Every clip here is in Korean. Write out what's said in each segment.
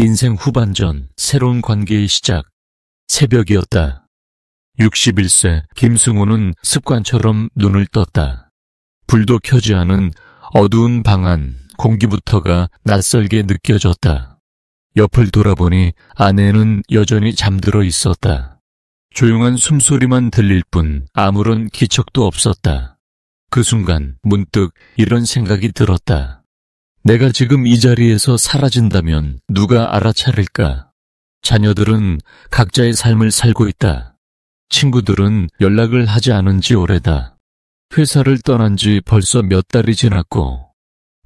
인생 후반전, 새로운 관계의 시작. 새벽이었다. 61세 김승호는 습관처럼 눈을 떴다. 불도 켜지 않은 어두운 방 안 공기부터가 낯설게 느껴졌다. 옆을 돌아보니 아내는 여전히 잠들어 있었다. 조용한 숨소리만 들릴 뿐 아무런 기척도 없었다. 그 순간 문득 이런 생각이 들었다. 내가 지금 이 자리에서 사라진다면 누가 알아차릴까? 자녀들은 각자의 삶을 살고 있다. 친구들은 연락을 하지 않은 지 오래다. 회사를 떠난 지 벌써 몇 달이 지났고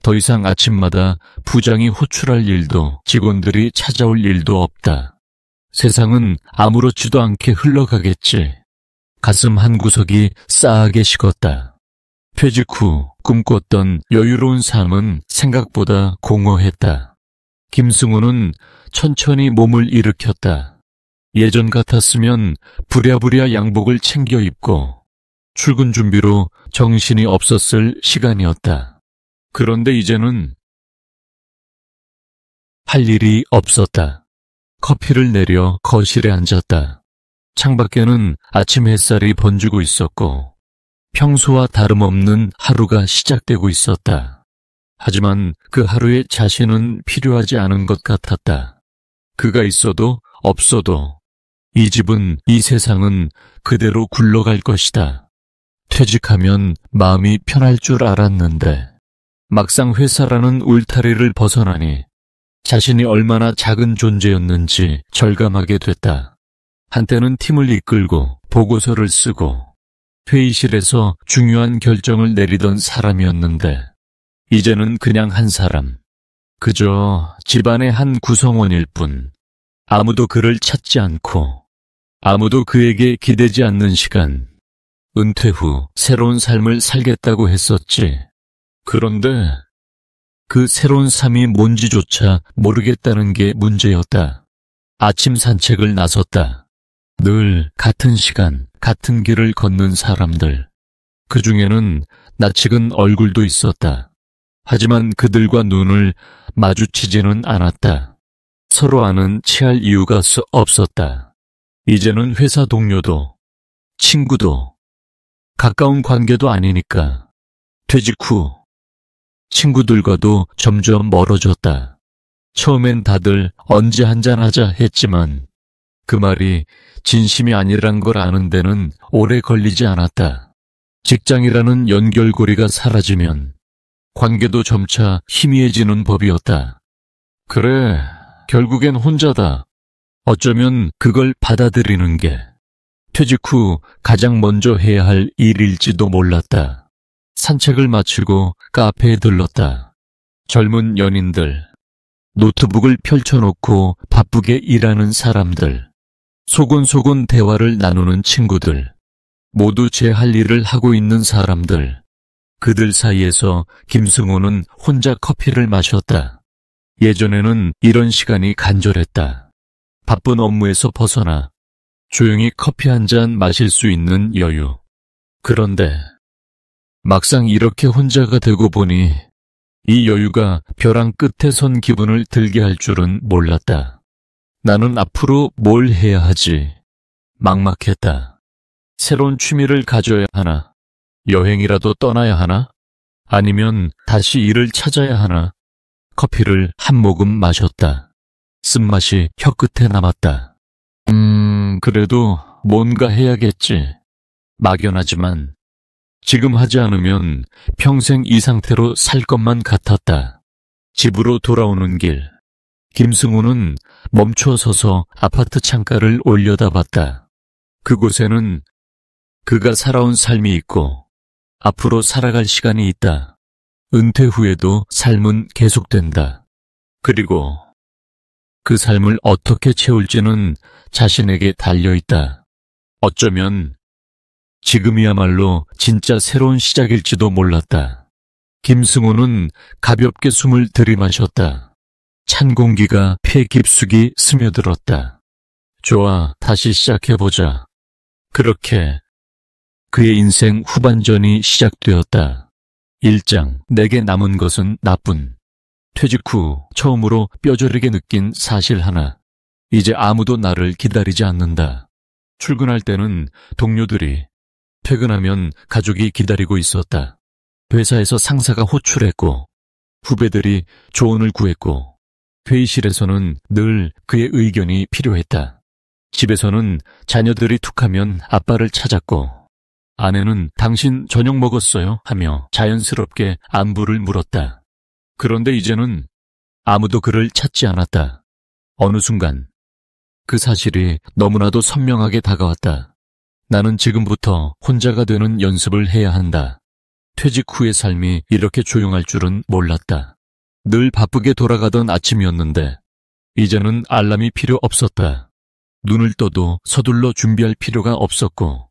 더 이상 아침마다 부장이 호출할 일도 직원들이 찾아올 일도 없다. 세상은 아무렇지도 않게 흘러가겠지. 가슴 한구석이 싸하게 식었다. 퇴직 후 꿈꿨던 여유로운 삶은 생각보다 공허했다. 김승호는 천천히 몸을 일으켰다. 예전 같았으면 부랴부랴 양복을 챙겨 입고 출근 준비로 정신이 없었을 시간이었다. 그런데 이제는 할 일이 없었다. 커피를 내려 거실에 앉았다. 창밖에는 아침 햇살이 번지고 있었고 평소와 다름없는 하루가 시작되고 있었다. 하지만 그 하루에 자신은 필요하지 않은 것 같았다. 그가 있어도 없어도 이 집은, 이 세상은 그대로 굴러갈 것이다. 퇴직하면 마음이 편할 줄 알았는데 막상 회사라는 울타리를 벗어나니 자신이 얼마나 작은 존재였는지 절감하게 됐다. 한때는 팀을 이끌고 보고서를 쓰고 회의실에서 중요한 결정을 내리던 사람이었는데 이제는 그냥 한 사람, 그저 집안의 한 구성원일 뿐. 아무도 그를 찾지 않고 아무도 그에게 기대지 않는 시간. 은퇴 후 새로운 삶을 살겠다고 했었지. 그런데 그 새로운 삶이 뭔지조차 모르겠다는 게 문제였다. 아침 산책을 나섰다. 늘 같은 시간, 같은 길을 걷는 사람들. 그 중에는 낯익은 얼굴도 있었다. 하지만 그들과 눈을 마주치지는 않았다. 서로 아는 체할 이유가 없었다. 이제는 회사 동료도, 친구도, 가까운 관계도 아니니까. 퇴직 후 친구들과도 점점 멀어졌다. 처음엔 다들 언제 한잔하자 했지만 그 말이 진심이 아니란 걸 아는 데는 오래 걸리지 않았다. 직장이라는 연결고리가 사라지면 관계도 점차 희미해지는 법이었다. 그래, 결국엔 혼자다. 어쩌면 그걸 받아들이는 게 퇴직 후 가장 먼저 해야 할 일일지도 몰랐다. 산책을 마치고 카페에 들렀다. 젊은 연인들, 노트북을 펼쳐놓고 바쁘게 일하는 사람들, 소곤소곤 대화를 나누는 친구들, 모두 제 할 일을 하고 있는 사람들. 그들 사이에서 김승호는 혼자 커피를 마셨다. 예전에는 이런 시간이 간절했다. 바쁜 업무에서 벗어나 조용히 커피 한 잔 마실 수 있는 여유. 그런데 막상 이렇게 혼자가 되고 보니 이 여유가 벼랑 끝에 선 기분을 들게 할 줄은 몰랐다. 나는 앞으로 뭘 해야 하지? 막막했다. 새로운 취미를 가져야 하나? 여행이라도 떠나야 하나? 아니면 다시 일을 찾아야 하나? 커피를 한 모금 마셨다. 쓴맛이 혀끝에 남았다. 그래도 뭔가 해야겠지. 막연하지만 지금 하지 않으면 평생 이 상태로 살 것만 같았다. 집으로 돌아오는 길, 김승호는 멈춰 서서 아파트 창가를 올려다봤다. 그곳에는 그가 살아온 삶이 있고 앞으로 살아갈 시간이 있다. 은퇴 후에도 삶은 계속된다. 그리고 그 삶을 어떻게 채울지는 자신에게 달려있다. 어쩌면 지금이야말로 진짜 새로운 시작일지도 몰랐다. 김승호는 가볍게 숨을 들이마셨다. 찬 공기가 폐 깊숙이 스며들었다. 좋아, 다시 시작해보자. 그렇게 그의 인생 후반전이 시작되었다. 1장, 내게 남은 것은 나뿐. 퇴직 후 처음으로 뼈저리게 느낀 사실 하나. 이제 아무도 나를 기다리지 않는다. 출근할 때는 동료들이, 퇴근하면 가족이 기다리고 있었다. 회사에서 상사가 호출했고, 후배들이 조언을 구했고, 회의실에서는 늘 그의 의견이 필요했다. 집에서는 자녀들이 툭하면 아빠를 찾았고, 아내는 당신 저녁 먹었어요? 하며 자연스럽게 안부를 물었다. 그런데 이제는 아무도 그를 찾지 않았다. 어느 순간 그 사실이 너무나도 선명하게 다가왔다. 나는 지금부터 혼자가 되는 연습을 해야 한다. 퇴직 후의 삶이 이렇게 조용할 줄은 몰랐다. 늘 바쁘게 돌아가던 아침이었는데 이제는 알람이 필요 없었다. 눈을 떠도 서둘러 준비할 필요가 없었고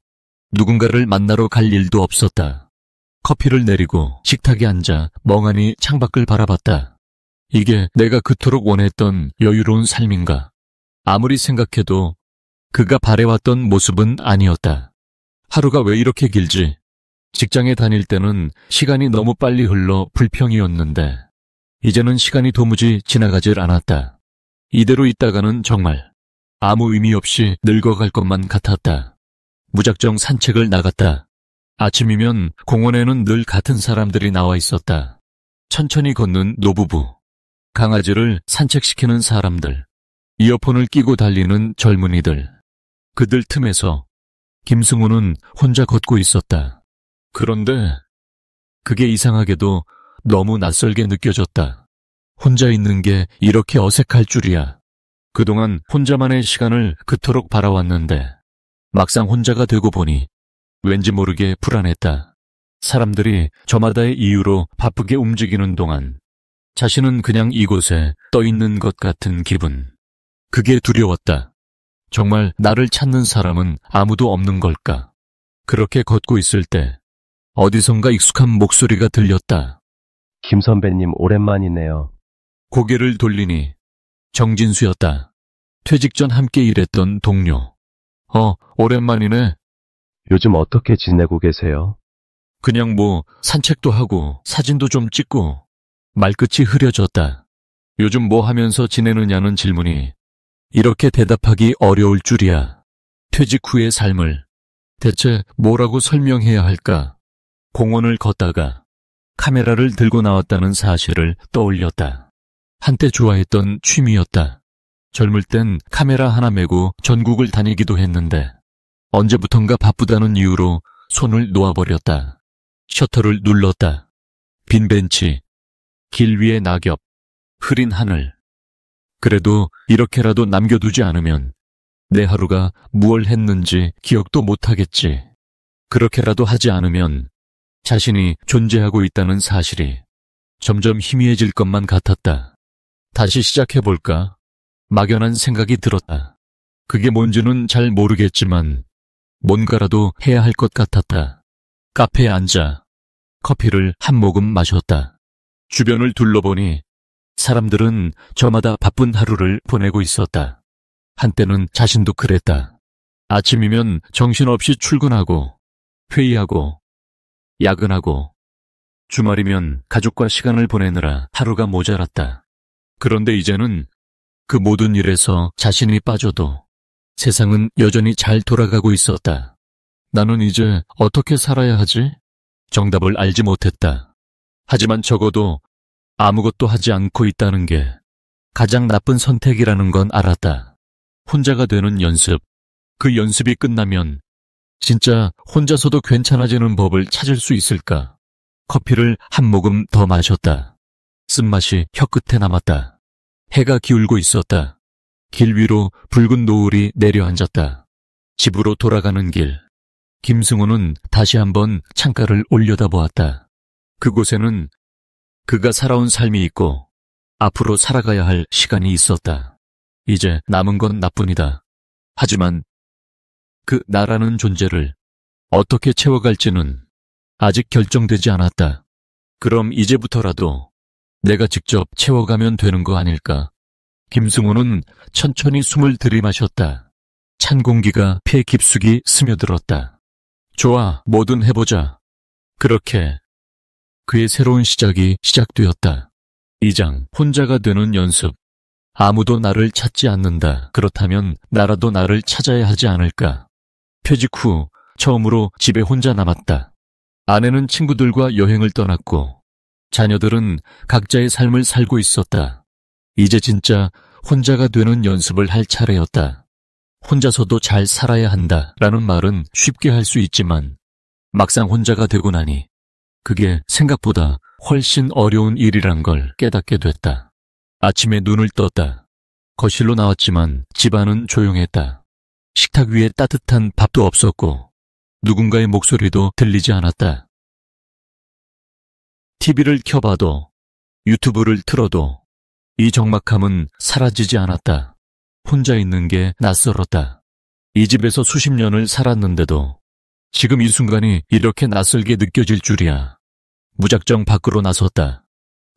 누군가를 만나러 갈 일도 없었다. 커피를 내리고 식탁에 앉아 멍하니 창밖을 바라봤다. 이게 내가 그토록 원했던 여유로운 삶인가? 아무리 생각해도 그가 바래왔던 모습은 아니었다. 하루가 왜 이렇게 길지? 직장에 다닐 때는 시간이 너무 빨리 흘러 불평이었는데 이제는 시간이 도무지 지나가질 않았다. 이대로 있다가는 정말 아무 의미 없이 늙어갈 것만 같았다. 무작정 산책을 나갔다. 아침이면 공원에는 늘 같은 사람들이 나와 있었다. 천천히 걷는 노부부, 강아지를 산책시키는 사람들, 이어폰을 끼고 달리는 젊은이들. 그들 틈에서 김승우는 혼자 걷고 있었다. 그런데 그게 이상하게도 너무 낯설게 느껴졌다. 혼자 있는 게 이렇게 어색할 줄이야. 그동안 혼자만의 시간을 그토록 바라왔는데 막상 혼자가 되고 보니 왠지 모르게 불안했다. 사람들이 저마다의 이유로 바쁘게 움직이는 동안 자신은 그냥 이곳에 떠 있는 것 같은 기분. 그게 두려웠다. 정말 나를 찾는 사람은 아무도 없는 걸까? 그렇게 걷고 있을 때 어디선가 익숙한 목소리가 들렸다. 김 선배님 오랜만이네요. 고개를 돌리니 정진수였다. 퇴직 전 함께 일했던 동료. 오랜만이네. 요즘 어떻게 지내고 계세요? 그냥 산책도 하고 사진도 좀 찍고. 말끝이 흐려졌다. 요즘 뭐 하면서 지내느냐는 질문이 이렇게 대답하기 어려울 줄이야. 퇴직 후의 삶을 대체 뭐라고 설명해야 할까? 공원을 걷다가 카메라를 들고 나왔다는 사실을 떠올렸다. 한때 좋아했던 취미였다. 젊을 땐 카메라 하나 메고 전국을 다니기도 했는데 언제부턴가 바쁘다는 이유로 손을 놓아버렸다. 셔터를 눌렀다. 빈 벤치, 길 위의 낙엽, 흐린 하늘. 그래도 이렇게라도 남겨두지 않으면 내 하루가 무얼 했는지 기억도 못하겠지. 그렇게라도 하지 않으면 자신이 존재하고 있다는 사실이 점점 희미해질 것만 같았다. 다시 시작해볼까? 막연한 생각이 들었다. 그게 뭔지는 잘 모르겠지만 뭔가라도 해야 할 것 같았다. 카페에 앉아 커피를 한 모금 마셨다. 주변을 둘러보니 사람들은 저마다 바쁜 하루를 보내고 있었다. 한때는 자신도 그랬다. 아침이면 정신없이 출근하고 회의하고 야근하고 주말이면 가족과 시간을 보내느라 하루가 모자랐다. 그런데 이제는 그 모든 일에서 자신이 빠져도 세상은 여전히 잘 돌아가고 있었다. 나는 이제 어떻게 살아야 하지? 정답을 알지 못했다. 하지만 적어도 아무것도 하지 않고 있다는 게 가장 나쁜 선택이라는 건 알았다. 혼자가 되는 연습, 그 연습이 끝나면 진짜 혼자서도 괜찮아지는 법을 찾을 수 있을까? 커피를 한 모금 더 마셨다. 쓴맛이 혀끝에 남았다. 해가 기울고 있었다. 길 위로 붉은 노을이 내려앉았다. 집으로 돌아가는 길. 김승우는 다시 한번 창가를 올려다보았다. 그곳에는 그가 살아온 삶이 있고 앞으로 살아가야 할 시간이 있었다. 이제 남은 건 나뿐이다. 하지만 그 나라는 존재를 어떻게 채워갈지는 아직 결정되지 않았다. 그럼 이제부터라도 내가 직접 채워가면 되는 거 아닐까? 김승우는 천천히 숨을 들이마셨다. 찬 공기가 폐 깊숙이 스며들었다. 좋아, 뭐든 해보자. 그렇게 그의 새로운 시작이 시작되었다. 2장 혼자가 되는 연습. 아무도 나를 찾지 않는다. 그렇다면 나라도 나를 찾아야 하지 않을까. 퇴직 후 처음으로 집에 혼자 남았다. 아내는 친구들과 여행을 떠났고 자녀들은 각자의 삶을 살고 있었다. 이제 진짜 혼자가 되는 연습을 할 차례였다. 혼자서도 잘 살아야 한다라는 말은 쉽게 할 수 있지만 막상 혼자가 되고 나니 그게 생각보다 훨씬 어려운 일이란 걸 깨닫게 됐다. 아침에 눈을 떴다. 거실로 나왔지만 집안은 조용했다. 식탁 위에 따뜻한 밥도 없었고 누군가의 목소리도 들리지 않았다. TV를 켜봐도 유튜브를 틀어도 이 적막함은 사라지지 않았다. 혼자 있는 게 낯설었다. 이 집에서 수십 년을 살았는데도 지금 이 순간이 이렇게 낯설게 느껴질 줄이야. 무작정 밖으로 나섰다.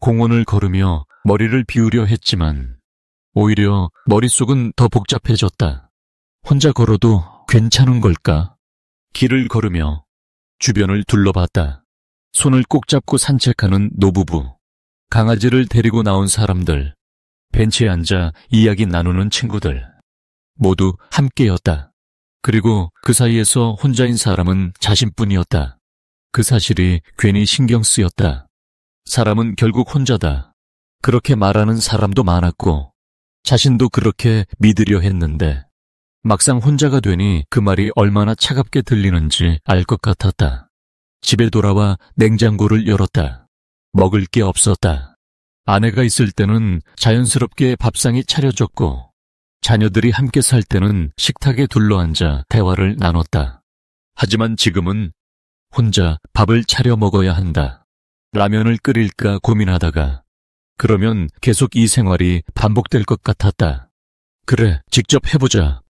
공원을 걸으며 머리를 비우려 했지만 오히려 머릿속은 더 복잡해졌다. 혼자 걸어도 괜찮은 걸까? 길을 걸으며 주변을 둘러봤다. 손을 꼭 잡고 산책하는 노부부, 강아지를 데리고 나온 사람들, 벤치에 앉아 이야기 나누는 친구들, 모두 함께였다. 그리고 그 사이에서 혼자인 사람은 자신뿐이었다. 그 사실이 괜히 신경 쓰였다. 사람은 결국 혼자다. 그렇게 말하는 사람도 많았고 자신도 그렇게 믿으려 했는데 막상 혼자가 되니 그 말이 얼마나 차갑게 들리는지 알 것 같았다. 집에 돌아와 냉장고를 열었다. 먹을 게 없었다. 아내가 있을 때는 자연스럽게 밥상이 차려졌고 자녀들이 함께 살 때는 식탁에 둘러앉아 대화를 나눴다. 하지만 지금은 혼자 밥을 차려 먹어야 한다. 라면을 끓일까 고민하다가 그러면 계속 이 생활이 반복될 것 같았다. 그래, 직접 해보자.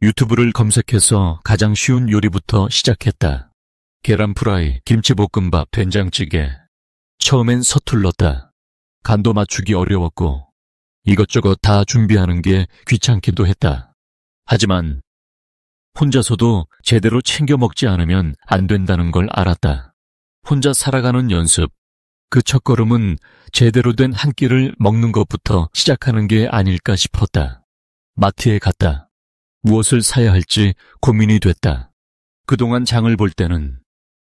유튜브를 검색해서 가장 쉬운 요리부터 시작했다. 계란 프라이, 김치볶음밥, 된장찌개. 처음엔 서툴렀다. 간도 맞추기 어려웠고 이것저것 다 준비하는 게 귀찮기도 했다. 하지만 혼자서도 제대로 챙겨 먹지 않으면 안 된다는 걸 알았다. 혼자 살아가는 연습. 그 첫걸음은 제대로 된 한 끼를 먹는 것부터 시작하는 게 아닐까 싶었다. 마트에 갔다. 무엇을 사야 할지 고민이 됐다. 그동안 장을 볼 때는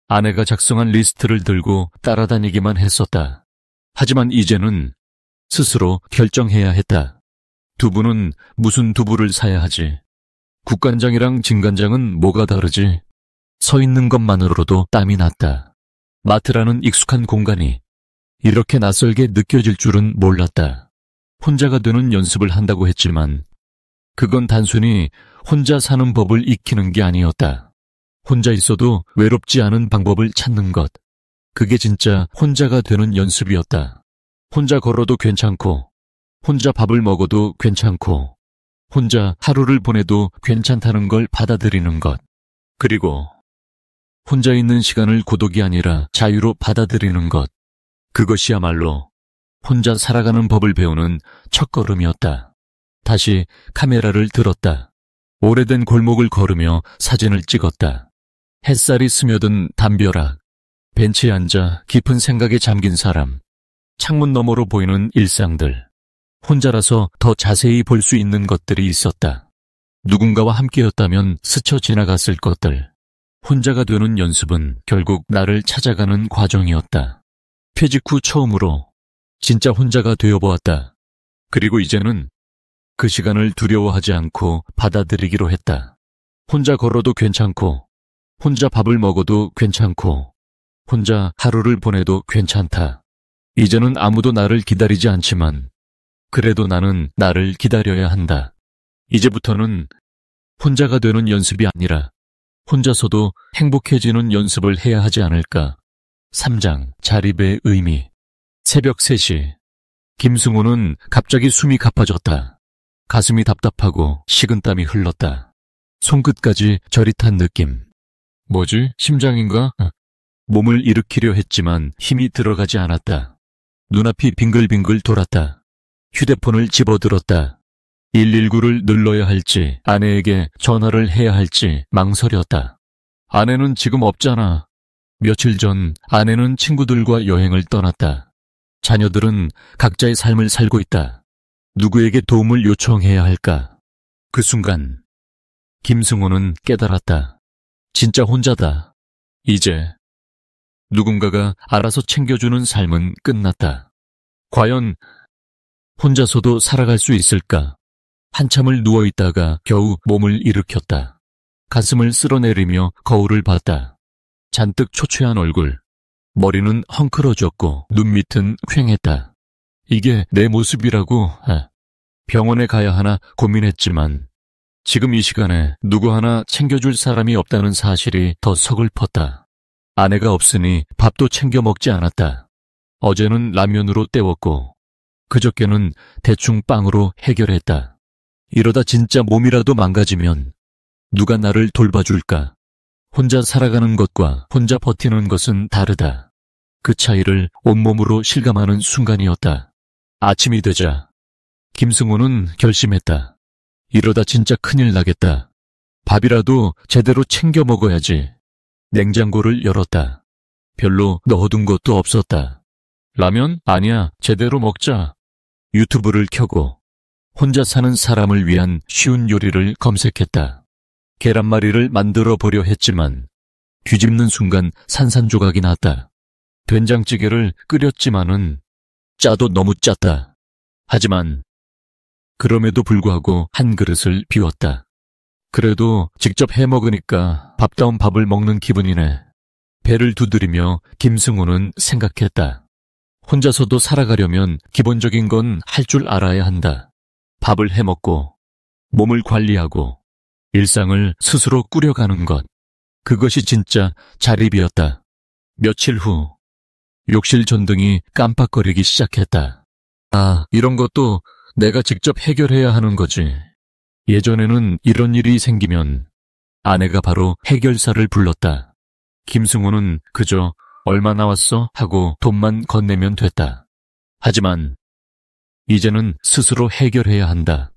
아내가 작성한 리스트를 들고 따라다니기만 했었다. 하지만 이제는 스스로 결정해야 했다. 두부는 무슨 두부를 사야 하지? 국간장이랑 진간장은 뭐가 다르지? 서 있는 것만으로도 땀이 났다. 마트라는 익숙한 공간이 이렇게 낯설게 느껴질 줄은 몰랐다. 혼자가 되는 연습을 한다고 했지만 그건 단순히 혼자 사는 법을 익히는 게 아니었다. 혼자 있어도 외롭지 않은 방법을 찾는 것. 그게 진짜 혼자가 되는 연습이었다. 혼자 걸어도 괜찮고 혼자 밥을 먹어도 괜찮고 혼자 하루를 보내도 괜찮다는 걸 받아들이는 것. 그리고 혼자 있는 시간을 고독이 아니라 자유로 받아들이는 것. 그것이야말로 혼자 살아가는 법을 배우는 첫걸음이었다. 다시 카메라를 들었다. 오래된 골목을 걸으며 사진을 찍었다. 햇살이 스며든 담벼락, 벤치에 앉아 깊은 생각에 잠긴 사람, 창문 너머로 보이는 일상들. 혼자라서 더 자세히 볼 수 있는 것들이 있었다. 누군가와 함께였다면 스쳐 지나갔을 것들. 혼자가 되는 연습은 결국 나를 찾아가는 과정이었다. 퇴직 후 처음으로 진짜 혼자가 되어보았다. 그리고 이제는 그 시간을 두려워하지 않고 받아들이기로 했다. 혼자 걸어도 괜찮고 혼자 밥을 먹어도 괜찮고 혼자 하루를 보내도 괜찮다. 이제는 아무도 나를 기다리지 않지만 그래도 나는 나를 기다려야 한다. 이제부터는 혼자가 되는 연습이 아니라 혼자서도 행복해지는 연습을 해야 하지 않을까. 3장 자립의 의미. 새벽 3시. 김승호는 갑자기 숨이 가빠졌다. 가슴이 답답하고 식은땀이 흘렀다. 손끝까지 저릿한 느낌. 뭐지? 심장인가? 몸을 일으키려 했지만 힘이 들어가지 않았다. 눈앞이 빙글빙글 돌았다. 휴대폰을 집어들었다. 119를 눌러야 할지 아내에게 전화를 해야 할지 망설였다. 아내는 지금 없잖아. 며칠 전 아내는 친구들과 여행을 떠났다. 자녀들은 각자의 삶을 살고 있다. 누구에게 도움을 요청해야 할까? 그 순간 김승호는 깨달았다. 진짜 혼자다. 이제 누군가가 알아서 챙겨주는 삶은 끝났다. 과연 혼자서도 살아갈 수 있을까? 한참을 누워있다가 겨우 몸을 일으켰다. 가슴을 쓸어내리며 거울을 봤다. 잔뜩 초췌한 얼굴, 머리는 헝클어졌고 눈밑은 퀭했다. 이게 내 모습이라고 병원에 가야 하나 고민했지만 지금 이 시간에 누구 하나 챙겨줄 사람이 없다는 사실이 더 서글펐다. 아내가 없으니 밥도 챙겨 먹지 않았다. 어제는 라면으로 때웠고 그저께는 대충 빵으로 해결했다. 이러다 진짜 몸이라도 망가지면 누가 나를 돌봐줄까? 혼자 살아가는 것과 혼자 버티는 것은 다르다. 그 차이를 온몸으로 실감하는 순간이었다. 아침이 되자 김승호는 결심했다. 이러다 진짜 큰일 나겠다. 밥이라도 제대로 챙겨 먹어야지. 냉장고를 열었다. 별로 넣어둔 것도 없었다. 라면? 아니야, 제대로 먹자. 유튜브를 켜고 혼자 사는 사람을 위한 쉬운 요리를 검색했다. 계란말이를 만들어 보려 했지만 뒤집는 순간 산산조각이 났다. 된장찌개를 끓였지만은 짜도 너무 짰다. 하지만 그럼에도 불구하고 한 그릇을 비웠다. 그래도 직접 해먹으니까 밥다운 밥을 먹는 기분이네. 배를 두드리며 김승호는 생각했다. 혼자서도 살아가려면 기본적인 건 할 줄 알아야 한다. 밥을 해먹고 몸을 관리하고 일상을 스스로 꾸려가는 것. 그것이 진짜 자립이었다. 며칠 후 욕실 전등이 깜빡거리기 시작했다. 아, 이런 것도 내가 직접 해결해야 하는 거지. 예전에는 이런 일이 생기면 아내가 바로 해결사를 불렀다. 김승호는 그저 얼마 나왔어? 하고 돈만 건네면 됐다. 하지만 이제는 스스로 해결해야 한다.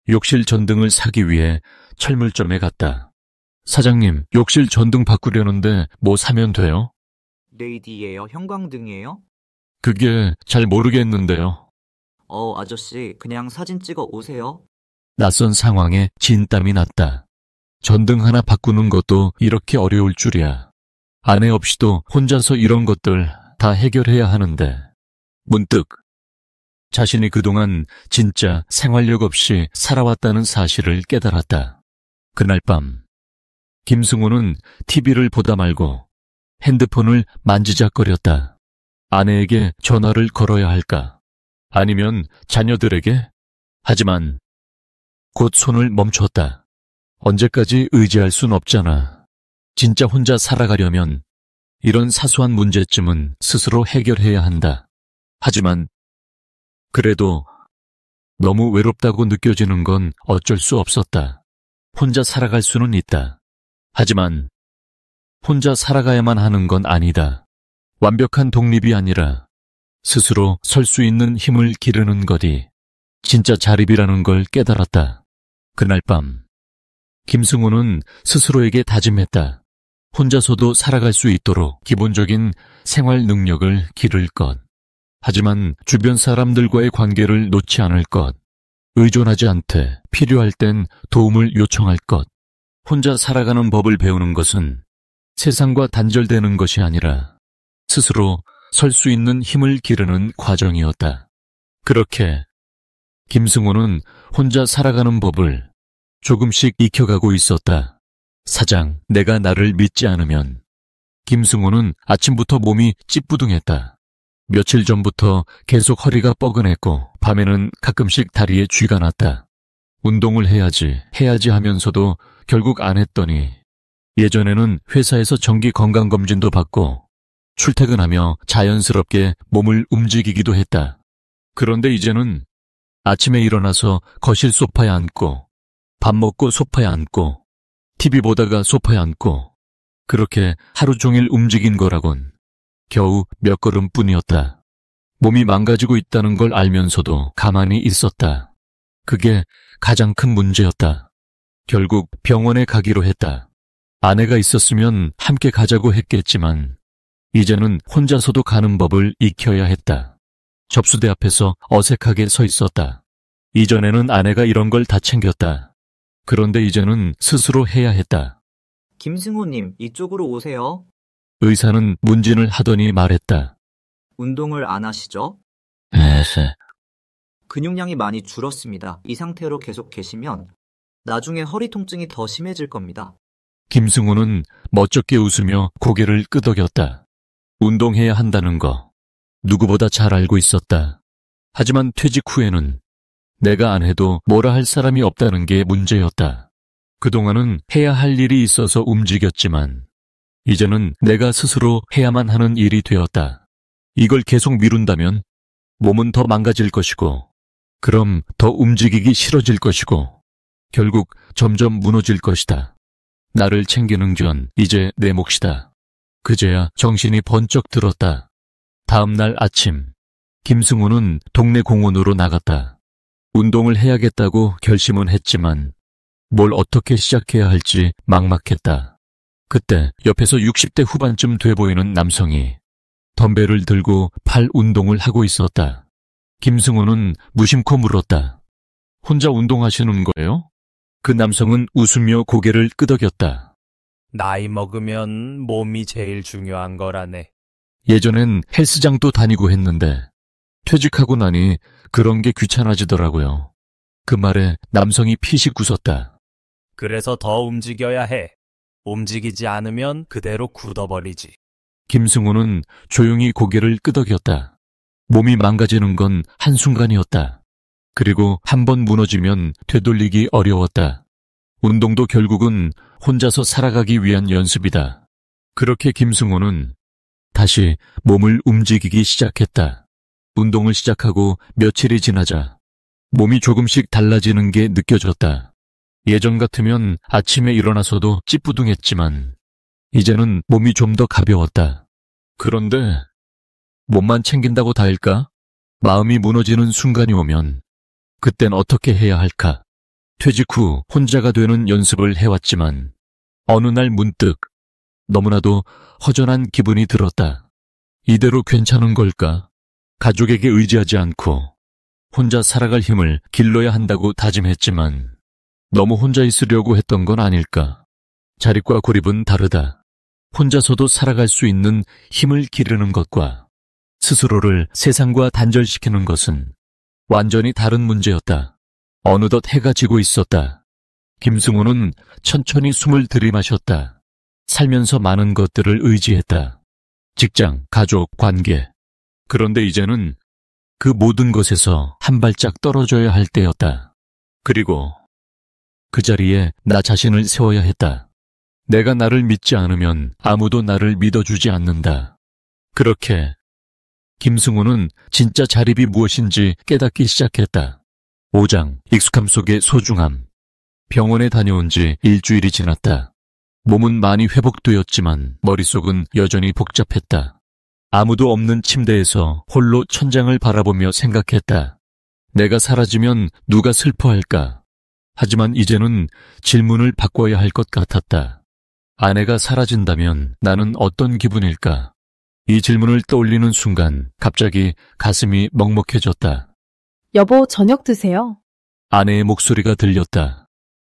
욕실 전등을 사기 위해 철물점에 갔다. 사장님, 욕실 전등 바꾸려는데 뭐 사면 돼요? 레이디예요? 형광등이에요? 그게 잘 모르겠는데요. 아저씨, 그냥 사진 찍어 오세요. 낯선 상황에 진땀이 났다. 전등 하나 바꾸는 것도 이렇게 어려울 줄이야. 아내 없이도 혼자서 이런 것들 다 해결해야 하는데 문득 자신이 그동안 진짜 생활력 없이 살아왔다는 사실을 깨달았다. 그날 밤 김승호는 TV를 보다 말고 핸드폰을 만지작거렸다. 아내에게 전화를 걸어야 할까? 아니면 자녀들에게? 하지만 곧 손을 멈췄다. 언제까지 의지할 순 없잖아. 진짜 혼자 살아가려면 이런 사소한 문제쯤은 스스로 해결해야 한다. 하지만 그래도 너무 외롭다고 느껴지는 건 어쩔 수 없었다. 혼자 살아갈 수는 있다. 하지만 혼자 살아가야만 하는 건 아니다. 완벽한 독립이 아니라 스스로 설 수 있는 힘을 기르는 것이 진짜 자립이라는 걸 깨달았다. 그날 밤 김승호는 스스로에게 다짐했다. 혼자서도 살아갈 수 있도록 기본적인 생활 능력을 기를 것. 하지만 주변 사람들과의 관계를 놓지 않을 것. 의존하지 않되 필요할 땐 도움을 요청할 것. 혼자 살아가는 법을 배우는 것은 세상과 단절되는 것이 아니라 스스로 설 수 있는 힘을 기르는 과정이었다. 그렇게 김승호는 혼자 살아가는 법을 조금씩 익혀가고 있었다. 사장, 내가 나를 믿지 않으면. 김승호는 아침부터 몸이 찌뿌둥했다. 며칠 전부터 계속 허리가 뻐근했고 밤에는 가끔씩 다리에 쥐가 났다. 운동을 해야지 하면서도 결국 안 했더니 예전에는 회사에서 정기 건강검진도 받고 출퇴근하며 자연스럽게 몸을 움직이기도 했다. 그런데 이제는 아침에 일어나서 거실 소파에 앉고 밥 먹고 소파에 앉고 TV 보다가 소파에 앉고 그렇게 하루 종일 움직인 거라곤 겨우 몇 걸음뿐이었다. 몸이 망가지고 있다는 걸 알면서도 가만히 있었다. 그게 가장 큰 문제였다. 결국 병원에 가기로 했다. 아내가 있었으면 함께 가자고 했겠지만 이제는 혼자서도 가는 법을 익혀야 했다. 접수대 앞에서 어색하게 서 있었다. 이전에는 아내가 이런 걸 다 챙겼다. 그런데 이제는 스스로 해야 했다. 김승호님, 이쪽으로 오세요. 의사는 문진을 하더니 말했다. 운동을 안 하시죠? 에세. 근육량이 많이 줄었습니다. 이 상태로 계속 계시면 나중에 허리 통증이 더 심해질 겁니다. 김승호는 멋쩍게 웃으며 고개를 끄덕였다. 운동해야 한다는 거 누구보다 잘 알고 있었다. 하지만 퇴직 후에는 내가 안 해도 뭐라 할 사람이 없다는 게 문제였다. 그동안은 해야 할 일이 있어서 움직였지만 이제는 내가 스스로 해야만 하는 일이 되었다. 이걸 계속 미룬다면 몸은 더 망가질 것이고 그럼 더 움직이기 싫어질 것이고 결국 점점 무너질 것이다. 나를 챙기는 건 이제 내 몫이다. 그제야 정신이 번쩍 들었다. 다음 날 아침 김승우는 동네 공원으로 나갔다. 운동을 해야겠다고 결심은 했지만 뭘 어떻게 시작해야 할지 막막했다. 그때 옆에서 60대 후반쯤 돼 보이는 남성이 덤벨을 들고 팔 운동을 하고 있었다. 김승우는 무심코 물었다. 혼자 운동하시는 거예요? 그 남성은 웃으며 고개를 끄덕였다. 나이 먹으면 몸이 제일 중요한 거라네. 예전엔 헬스장도 다니고 했는데 퇴직하고 나니 그런 게 귀찮아지더라고요. 그 말에 남성이 피식 웃었다. 그래서 더 움직여야 해. 움직이지 않으면 그대로 굳어버리지. 김승우는 조용히 고개를 끄덕였다. 몸이 망가지는 건 한순간이었다. 그리고 한 번 무너지면 되돌리기 어려웠다. 운동도 결국은 혼자서 살아가기 위한 연습이다. 그렇게 김승우는 다시 몸을 움직이기 시작했다. 운동을 시작하고 며칠이 지나자 몸이 조금씩 달라지는 게 느껴졌다. 예전 같으면 아침에 일어나서도 찌뿌둥했지만 이제는 몸이 좀 더 가벼웠다. 그런데 몸만 챙긴다고 다일까? 마음이 무너지는 순간이 오면 그땐 어떻게 해야 할까? 퇴직 후 혼자가 되는 연습을 해왔지만 어느 날 문득 너무나도 허전한 기분이 들었다. 이대로 괜찮은 걸까? 가족에게 의지하지 않고 혼자 살아갈 힘을 길러야 한다고 다짐했지만 너무 혼자 있으려고 했던 건 아닐까? 자립과 고립은 다르다. 혼자서도 살아갈 수 있는 힘을 기르는 것과 스스로를 세상과 단절시키는 것은 완전히 다른 문제였다. 어느덧 해가 지고 있었다. 김승우는 천천히 숨을 들이마셨다. 살면서 많은 것들을 의지했다. 직장, 가족, 관계. 그런데 이제는 그 모든 것에서 한 발짝 떨어져야 할 때였다. 그리고 그 자리에 나 자신을 세워야 했다. 내가 나를 믿지 않으면 아무도 나를 믿어주지 않는다. 그렇게 김승우는 진짜 자립이 무엇인지 깨닫기 시작했다. 5장, 익숙함 속의 소중함. 병원에 다녀온 지 일주일이 지났다. 몸은 많이 회복되었지만 머릿속은 여전히 복잡했다. 아무도 없는 침대에서 홀로 천장을 바라보며 생각했다. 내가 사라지면 누가 슬퍼할까? 하지만 이제는 질문을 바꿔야 할 것 같았다. 아내가 사라진다면 나는 어떤 기분일까? 이 질문을 떠올리는 순간 갑자기 가슴이 먹먹해졌다. 여보, 저녁 드세요. 아내의 목소리가 들렸다.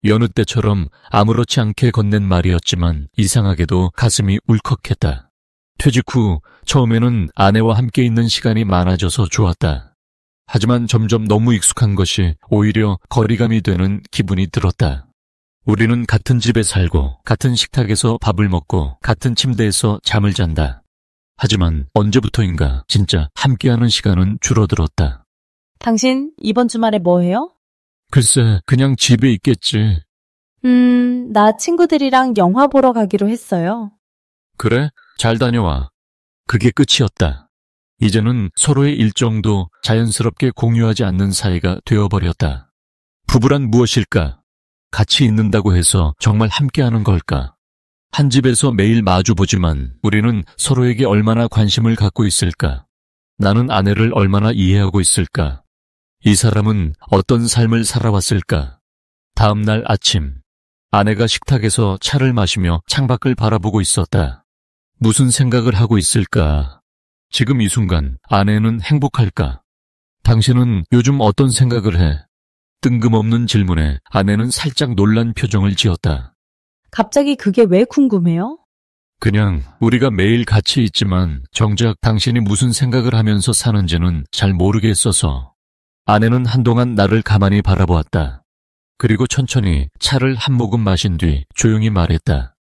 여느 때처럼 아무렇지 않게 건넨 말이었지만 이상하게도 가슴이 울컥했다. 퇴직 후 처음에는 아내와 함께 있는 시간이 많아져서 좋았다. 하지만 점점 너무 익숙한 것이 오히려 거리감이 되는 기분이 들었다. 우리는 같은 집에 살고 같은 식탁에서 밥을 먹고 같은 침대에서 잠을 잔다. 하지만 언제부터인가 진짜 함께하는 시간은 줄어들었다. 당신 이번 주말에 뭐 해요? 글쎄, 그냥 집에 있겠지. 나 친구들이랑 영화 보러 가기로 했어요. 그래? 잘 다녀와. 그게 끝이었다. 이제는 서로의 일정도 자연스럽게 공유하지 않는 사이가 되어버렸다. 부부란 무엇일까? 같이 있는다고 해서 정말 함께하는 걸까? 한 집에서 매일 마주보지만 우리는 서로에게 얼마나 관심을 갖고 있을까? 나는 아내를 얼마나 이해하고 있을까? 이 사람은 어떤 삶을 살아왔을까? 다음 날 아침, 아내가 식탁에서 차를 마시며 창밖을 바라보고 있었다. 무슨 생각을 하고 있을까? 지금 이 순간 아내는 행복할까? 당신은 요즘 어떤 생각을 해? 뜬금없는 질문에 아내는 살짝 놀란 표정을 지었다. 갑자기 그게 왜 궁금해요? 그냥 우리가 매일 같이 있지만 정작 당신이 무슨 생각을 하면서 사는지는 잘 모르겠어서. 아내는 한동안 나를 가만히 바라보았다. 그리고 천천히 차를 한 모금 마신 뒤 조용히 말했다.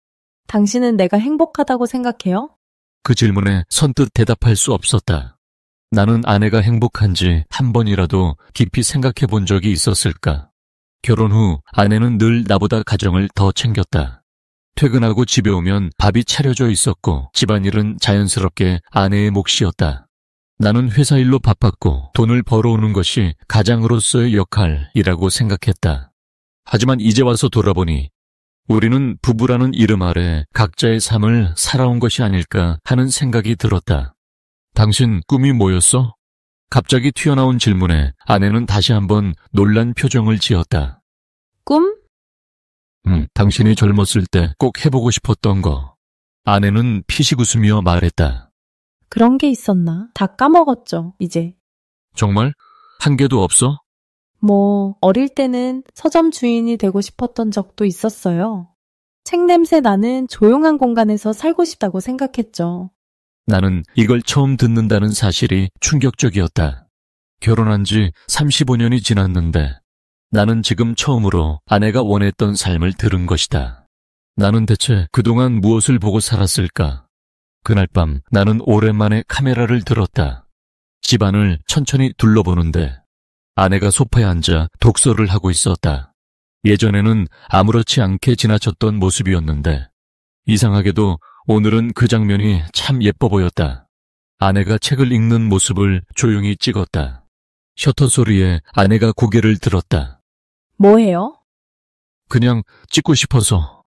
당신은 내가 행복하다고 생각해요? 그 질문에 선뜻 대답할 수 없었다. 나는 아내가 행복한지 한 번이라도 깊이 생각해 본 적이 있었을까? 결혼 후 아내는 늘 나보다 가정을 더 챙겼다. 퇴근하고 집에 오면 밥이 차려져 있었고 집안일은 자연스럽게 아내의 몫이었다. 나는 회사 일로 바빴고 돈을 벌어오는 것이 가장으로서의 역할이라고 생각했다. 하지만 이제 와서 돌아보니 우리는 부부라는 이름 아래 각자의 삶을 살아온 것이 아닐까 하는 생각이 들었다. 당신 꿈이 뭐였어? 갑자기 튀어나온 질문에 아내는 다시 한번 놀란 표정을 지었다. 꿈? 당신이 젊었을 때 꼭 해보고 싶었던 거. 아내는 피식 웃으며 말했다. 그런 게 있었나? 다 까먹었죠, 이제. 정말? 한 개도 없어? 어릴 때는 서점 주인이 되고 싶었던 적도 있었어요. 책 냄새 나는 조용한 공간에서 살고 싶다고 생각했죠. 나는 이걸 처음 듣는다는 사실이 충격적이었다. 결혼한 지 35년이 지났는데 나는 지금 처음으로 아내가 원했던 삶을 들은 것이다. 나는 대체 그동안 무엇을 보고 살았을까? 그날 밤 나는 오랜만에 카메라를 들었다. 집안을 천천히 둘러보는데 아내가 소파에 앉아 독서를 하고 있었다. 예전에는 아무렇지 않게 지나쳤던 모습이었는데 이상하게도 오늘은 그 장면이 참 예뻐 보였다. 아내가 책을 읽는 모습을 조용히 찍었다. 셔터 소리에 아내가 고개를 들었다. 뭐해요? 그냥 찍고 싶어서.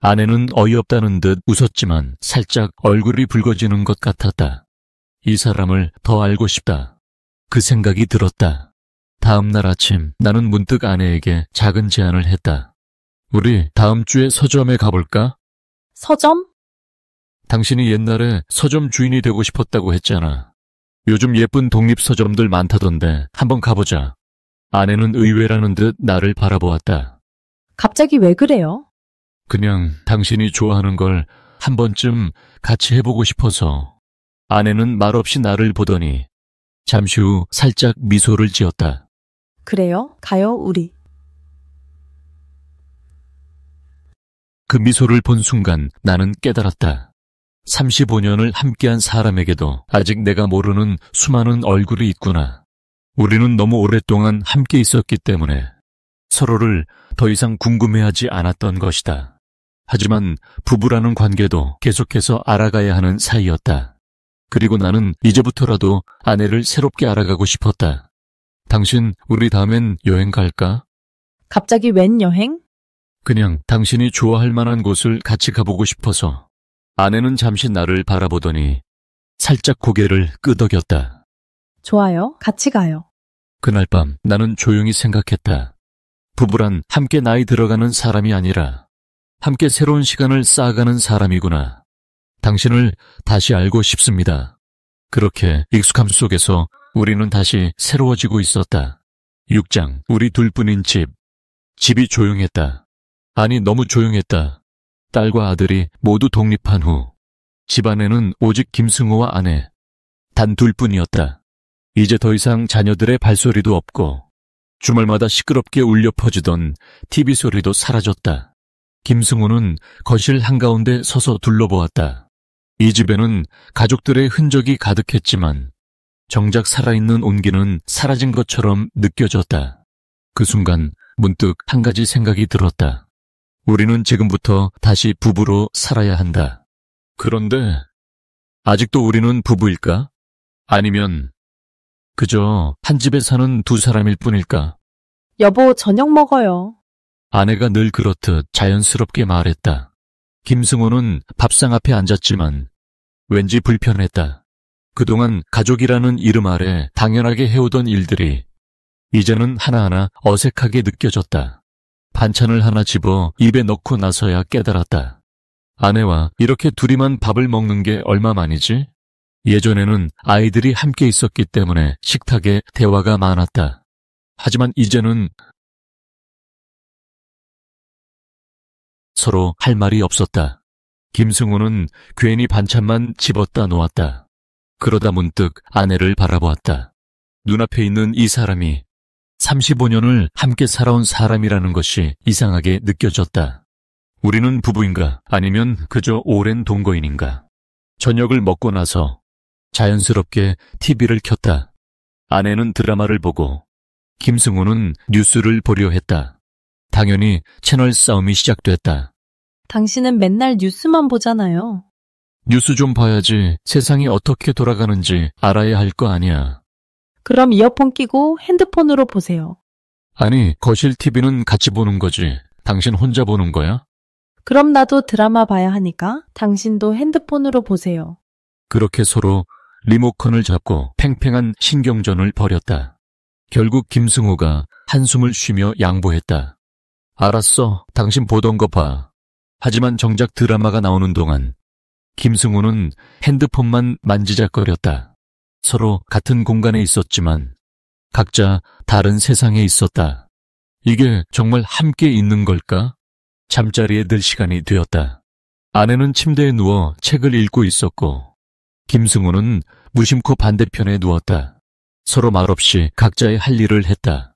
아내는 어이없다는 듯 웃었지만 살짝 얼굴이 붉어지는 것 같았다. 이 사람을 더 알고 싶다. 그 생각이 들었다. 다음 날 아침 나는 문득 아내에게 작은 제안을 했다. 우리 다음 주에 서점에 가볼까? 서점? 당신이 옛날에 서점 주인이 되고 싶었다고 했잖아. 요즘 예쁜 독립서점들 많다던데 한번 가보자. 아내는 의외라는 듯 나를 바라보았다. 갑자기 왜 그래요? 그냥 당신이 좋아하는 걸 한 번쯤 같이 해보고 싶어서. 아내는 말없이 나를 보더니 잠시 후 살짝 미소를 지었다. 그래요? 가요, 우리. 그 미소를 본 순간 나는 깨달았다. 35년을 함께한 사람에게도 아직 내가 모르는 수많은 얼굴이 있구나. 우리는 너무 오랫동안 함께 있었기 때문에 서로를 더 이상 궁금해하지 않았던 것이다. 하지만 부부라는 관계도 계속해서 알아가야 하는 사이였다. 그리고 나는 이제부터라도 아내를 새롭게 알아가고 싶었다. 당신, 우리 다음엔 여행 갈까? 갑자기 웬 여행? 그냥 당신이 좋아할 만한 곳을 같이 가보고 싶어서. 아내는 잠시 나를 바라보더니 살짝 고개를 끄덕였다. 좋아요. 같이 가요. 그날 밤 나는 조용히 생각했다. 부부란 함께 나이 들어가는 사람이 아니라 함께 새로운 시간을 쌓아가는 사람이구나. 당신을 다시 알고 싶습니다. 그렇게 익숙함 속에서 우리는 다시 새로워지고 있었다. 6장, 우리 둘뿐인 집. 집이 조용했다. 아니, 너무 조용했다. 딸과 아들이 모두 독립한 후 집안에는 오직 김승호와 아내, 단 둘뿐이었다. 이제 더 이상 자녀들의 발소리도 없고 주말마다 시끄럽게 울려 퍼지던 TV 소리도 사라졌다. 김승호는 거실 한가운데 서서 둘러보았다. 이 집에는 가족들의 흔적이 가득했지만 정작 살아있는 온기는 사라진 것처럼 느껴졌다. 그 순간 문득 한 가지 생각이 들었다. 우리는 지금부터 다시 부부로 살아야 한다. 그런데 아직도 우리는 부부일까? 아니면 그저 한 집에 사는 두 사람일 뿐일까? 여보, 저녁 먹어요. 아내가 늘 그렇듯 자연스럽게 말했다. 김승호는 밥상 앞에 앉았지만 왠지 불편했다. 그동안 가족이라는 이름 아래 당연하게 해오던 일들이 이제는 하나하나 어색하게 느껴졌다. 반찬을 하나 집어 입에 넣고 나서야 깨달았다. 아내와 이렇게 둘이만 밥을 먹는 게 얼마 만이지? 예전에는 아이들이 함께 있었기 때문에 식탁에 대화가 많았다. 하지만 이제는 서로 할 말이 없었다. 김승우는 괜히 반찬만 집었다 놓았다. 그러다 문득 아내를 바라보았다. 눈앞에 있는 이 사람이 35년을 함께 살아온 사람이라는 것이 이상하게 느껴졌다. 우리는 부부인가 아니면 그저 오랜 동거인인가. 저녁을 먹고 나서 자연스럽게 TV를 켰다. 아내는 드라마를 보고 김승우는 뉴스를 보려 했다. 당연히 채널 싸움이 시작됐다. 당신은 맨날 뉴스만 보잖아요. 뉴스 좀 봐야지 세상이 어떻게 돌아가는지 알아야 할 거 아니야. 그럼 이어폰 끼고 핸드폰으로 보세요. 아니, 거실 TV는 같이 보는 거지. 당신 혼자 보는 거야? 그럼 나도 드라마 봐야 하니까 당신도 핸드폰으로 보세요. 그렇게 서로 리모컨을 잡고 팽팽한 신경전을 벌였다. 결국 김승우가 한숨을 쉬며 양보했다. 알았어, 당신 보던 거 봐. 하지만 정작 드라마가 나오는 동안 김승우는 핸드폰만 만지작거렸다. 서로 같은 공간에 있었지만 각자 다른 세상에 있었다. 이게 정말 함께 있는 걸까? 잠자리에 들 시간이 되었다. 아내는 침대에 누워 책을 읽고 있었고 김승우는 무심코 반대편에 누웠다. 서로 말없이 각자의 할 일을 했다.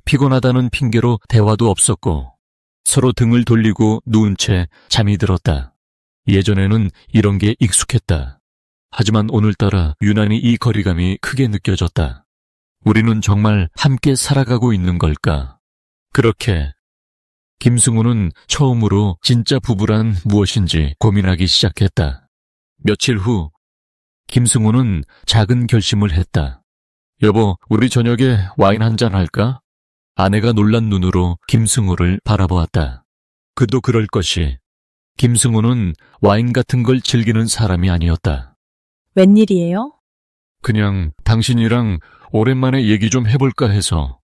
피곤하다는 핑계로 대화도 없었고 서로 등을 돌리고 누운 채 잠이 들었다. 예전에는 이런 게 익숙했다. 하지만 오늘따라 유난히 이 거리감이 크게 느껴졌다. 우리는 정말 함께 살아가고 있는 걸까? 그렇게 김승우는 처음으로 진짜 부부란 무엇인지 고민하기 시작했다. 며칠 후 김승우는 작은 결심을 했다. 여보, 우리 저녁에 와인 한잔 할까? 아내가 놀란 눈으로 김승우를 바라보았다. 그도 그럴 것이 김승우는 와인 같은 걸 즐기는 사람이 아니었다. 웬일이에요? 그냥 당신이랑 오랜만에 얘기 좀 해볼까 해서.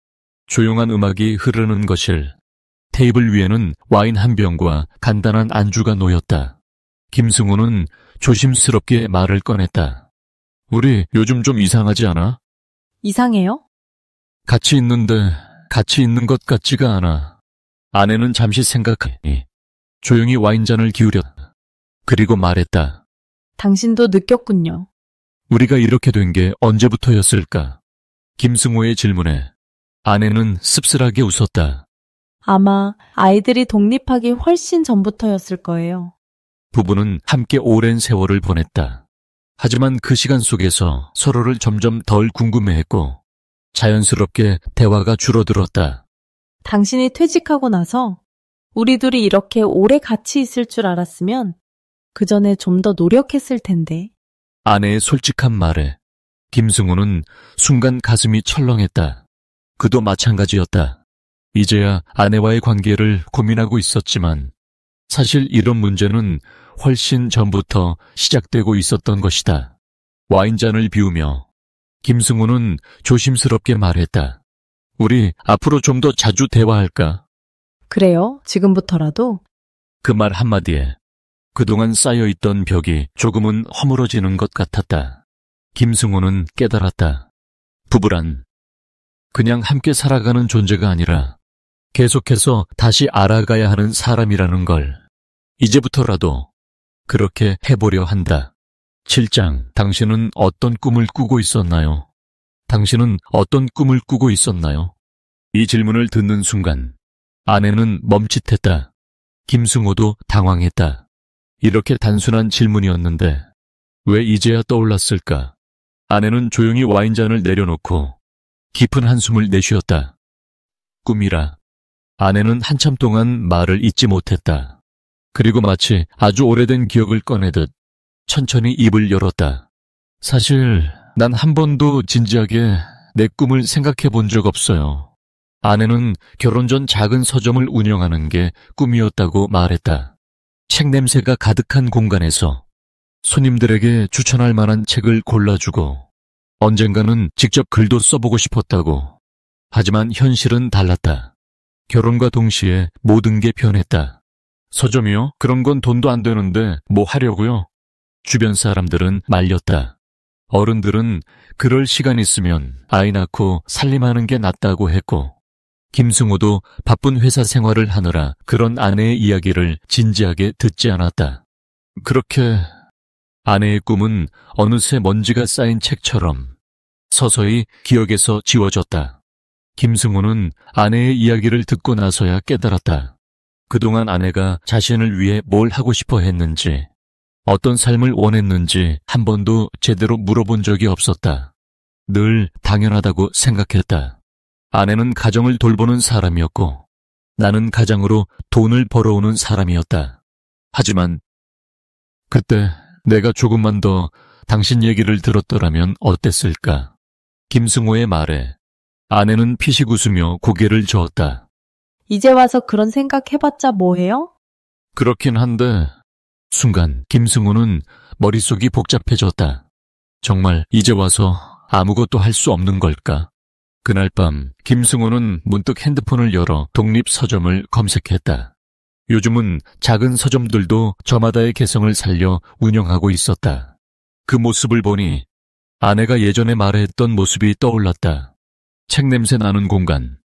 조용한 음악이 흐르는 거실. 테이블 위에는 와인 한 병과 간단한 안주가 놓였다. 김승우는 조심스럽게 말을 꺼냈다. 우리 요즘 좀 이상하지 않아? 이상해요? 같이 있는데 같이 있는 것 같지가 않아. 아내는 잠시 생각하니 조용히 와인잔을 기울였다. 그리고 말했다. 당신도 느꼈군요. 우리가 이렇게 된 게 언제부터였을까? 김승우의 질문에 아내는 씁쓸하게 웃었다. 아마 아이들이 독립하기 훨씬 전부터였을 거예요. 부부는 함께 오랜 세월을 보냈다. 하지만 그 시간 속에서 서로를 점점 덜 궁금해했고 자연스럽게 대화가 줄어들었다. 당신이 퇴직하고 나서 우리 둘이 이렇게 오래 같이 있을 줄 알았으면 그 전에 좀 더 노력했을 텐데. 아내의 솔직한 말에 김승우는 순간 가슴이 철렁했다. 그도 마찬가지였다. 이제야 아내와의 관계를 고민하고 있었지만 사실 이런 문제는 훨씬 전부터 시작되고 있었던 것이다. 와인잔을 비우며 김승우는 조심스럽게 말했다. 우리 앞으로 좀 더 자주 대화할까? 그래요? 지금부터라도? 그 말 한마디에 그동안 쌓여있던 벽이 조금은 허물어지는 것 같았다. 김승우는 깨달았다. 부부란 그냥 함께 살아가는 존재가 아니라 계속해서 다시 알아가야 하는 사람이라는 걸 이제부터라도 그렇게 해보려 한다. 7장, 당신은 어떤 꿈을 꾸고 있었나요? 당신은 어떤 꿈을 꾸고 있었나요? 이 질문을 듣는 순간 아내는 멈칫했다. 김승우도 당황했다. 이렇게 단순한 질문이었는데 왜 이제야 떠올랐을까? 아내는 조용히 와인잔을 내려놓고 깊은 한숨을 내쉬었다. 꿈이라. 아내는 한참 동안 말을 잇지 못했다. 그리고 마치 아주 오래된 기억을 꺼내듯 천천히 입을 열었다. 사실 난 한 번도 진지하게 내 꿈을 생각해 본 적 없어요. 아내는 결혼 전 작은 서점을 운영하는 게 꿈이었다고 말했다. 책 냄새가 가득한 공간에서 손님들에게 추천할 만한 책을 골라주고 언젠가는 직접 글도 써보고 싶었다고. 하지만 현실은 달랐다. 결혼과 동시에 모든 게 변했다. 서점이요? 그런 건 돈도 안 되는데 뭐 하려고요? 주변 사람들은 말렸다. 어른들은 그럴 시간 있으면 아이 낳고 살림하는 게 낫다고 했고, 김승호도 바쁜 회사 생활을 하느라 그런 아내의 이야기를 진지하게 듣지 않았다. 그렇게 아내의 꿈은 어느새 먼지가 쌓인 책처럼 서서히 기억에서 지워졌다. 김승호는 아내의 이야기를 듣고 나서야 깨달았다. 그동안 아내가 자신을 위해 뭘 하고 싶어 했는지, 어떤 삶을 원했는지 한 번도 제대로 물어본 적이 없었다. 늘 당연하다고 생각했다. 아내는 가정을 돌보는 사람이었고 나는 가장으로 돈을 벌어오는 사람이었다. 하지만 그때 내가 조금만 더 당신 얘기를 들었더라면 어땠을까? 김승호의 말에 아내는 피식 웃으며 고개를 저었다. 이제 와서 그런 생각 해봤자 뭐해요? 그렇긴 한데 순간 김승호는 머릿속이 복잡해졌다. 정말 이제 와서 아무것도 할 수 없는 걸까? 그날 밤 김승호는 문득 핸드폰을 열어 독립서점을 검색했다. 요즘은 작은 서점들도 저마다의 개성을 살려 운영하고 있었다. 그 모습을 보니 아내가 예전에 말했던 모습이 떠올랐다. 책 냄새 나는 공간,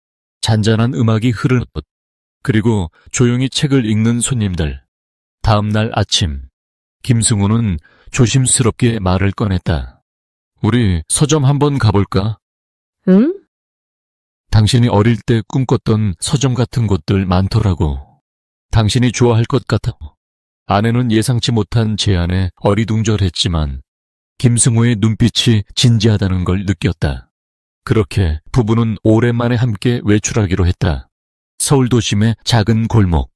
잔잔한 음악이 흐르는 곳, 그리고 조용히 책을 읽는 손님들. 다음 날 아침, 김승호는 조심스럽게 말을 꺼냈다. 우리 서점 한번 가볼까? 응? 당신이 어릴 때 꿈꿨던 서점 같은 곳들 많더라고. 당신이 좋아할 것 같아. 아내는 예상치 못한 제안에 어리둥절했지만 김승호의 눈빛이 진지하다는 걸 느꼈다. 그렇게 부부는 오랜만에 함께 외출하기로 했다. 서울 도심의 작은 골목,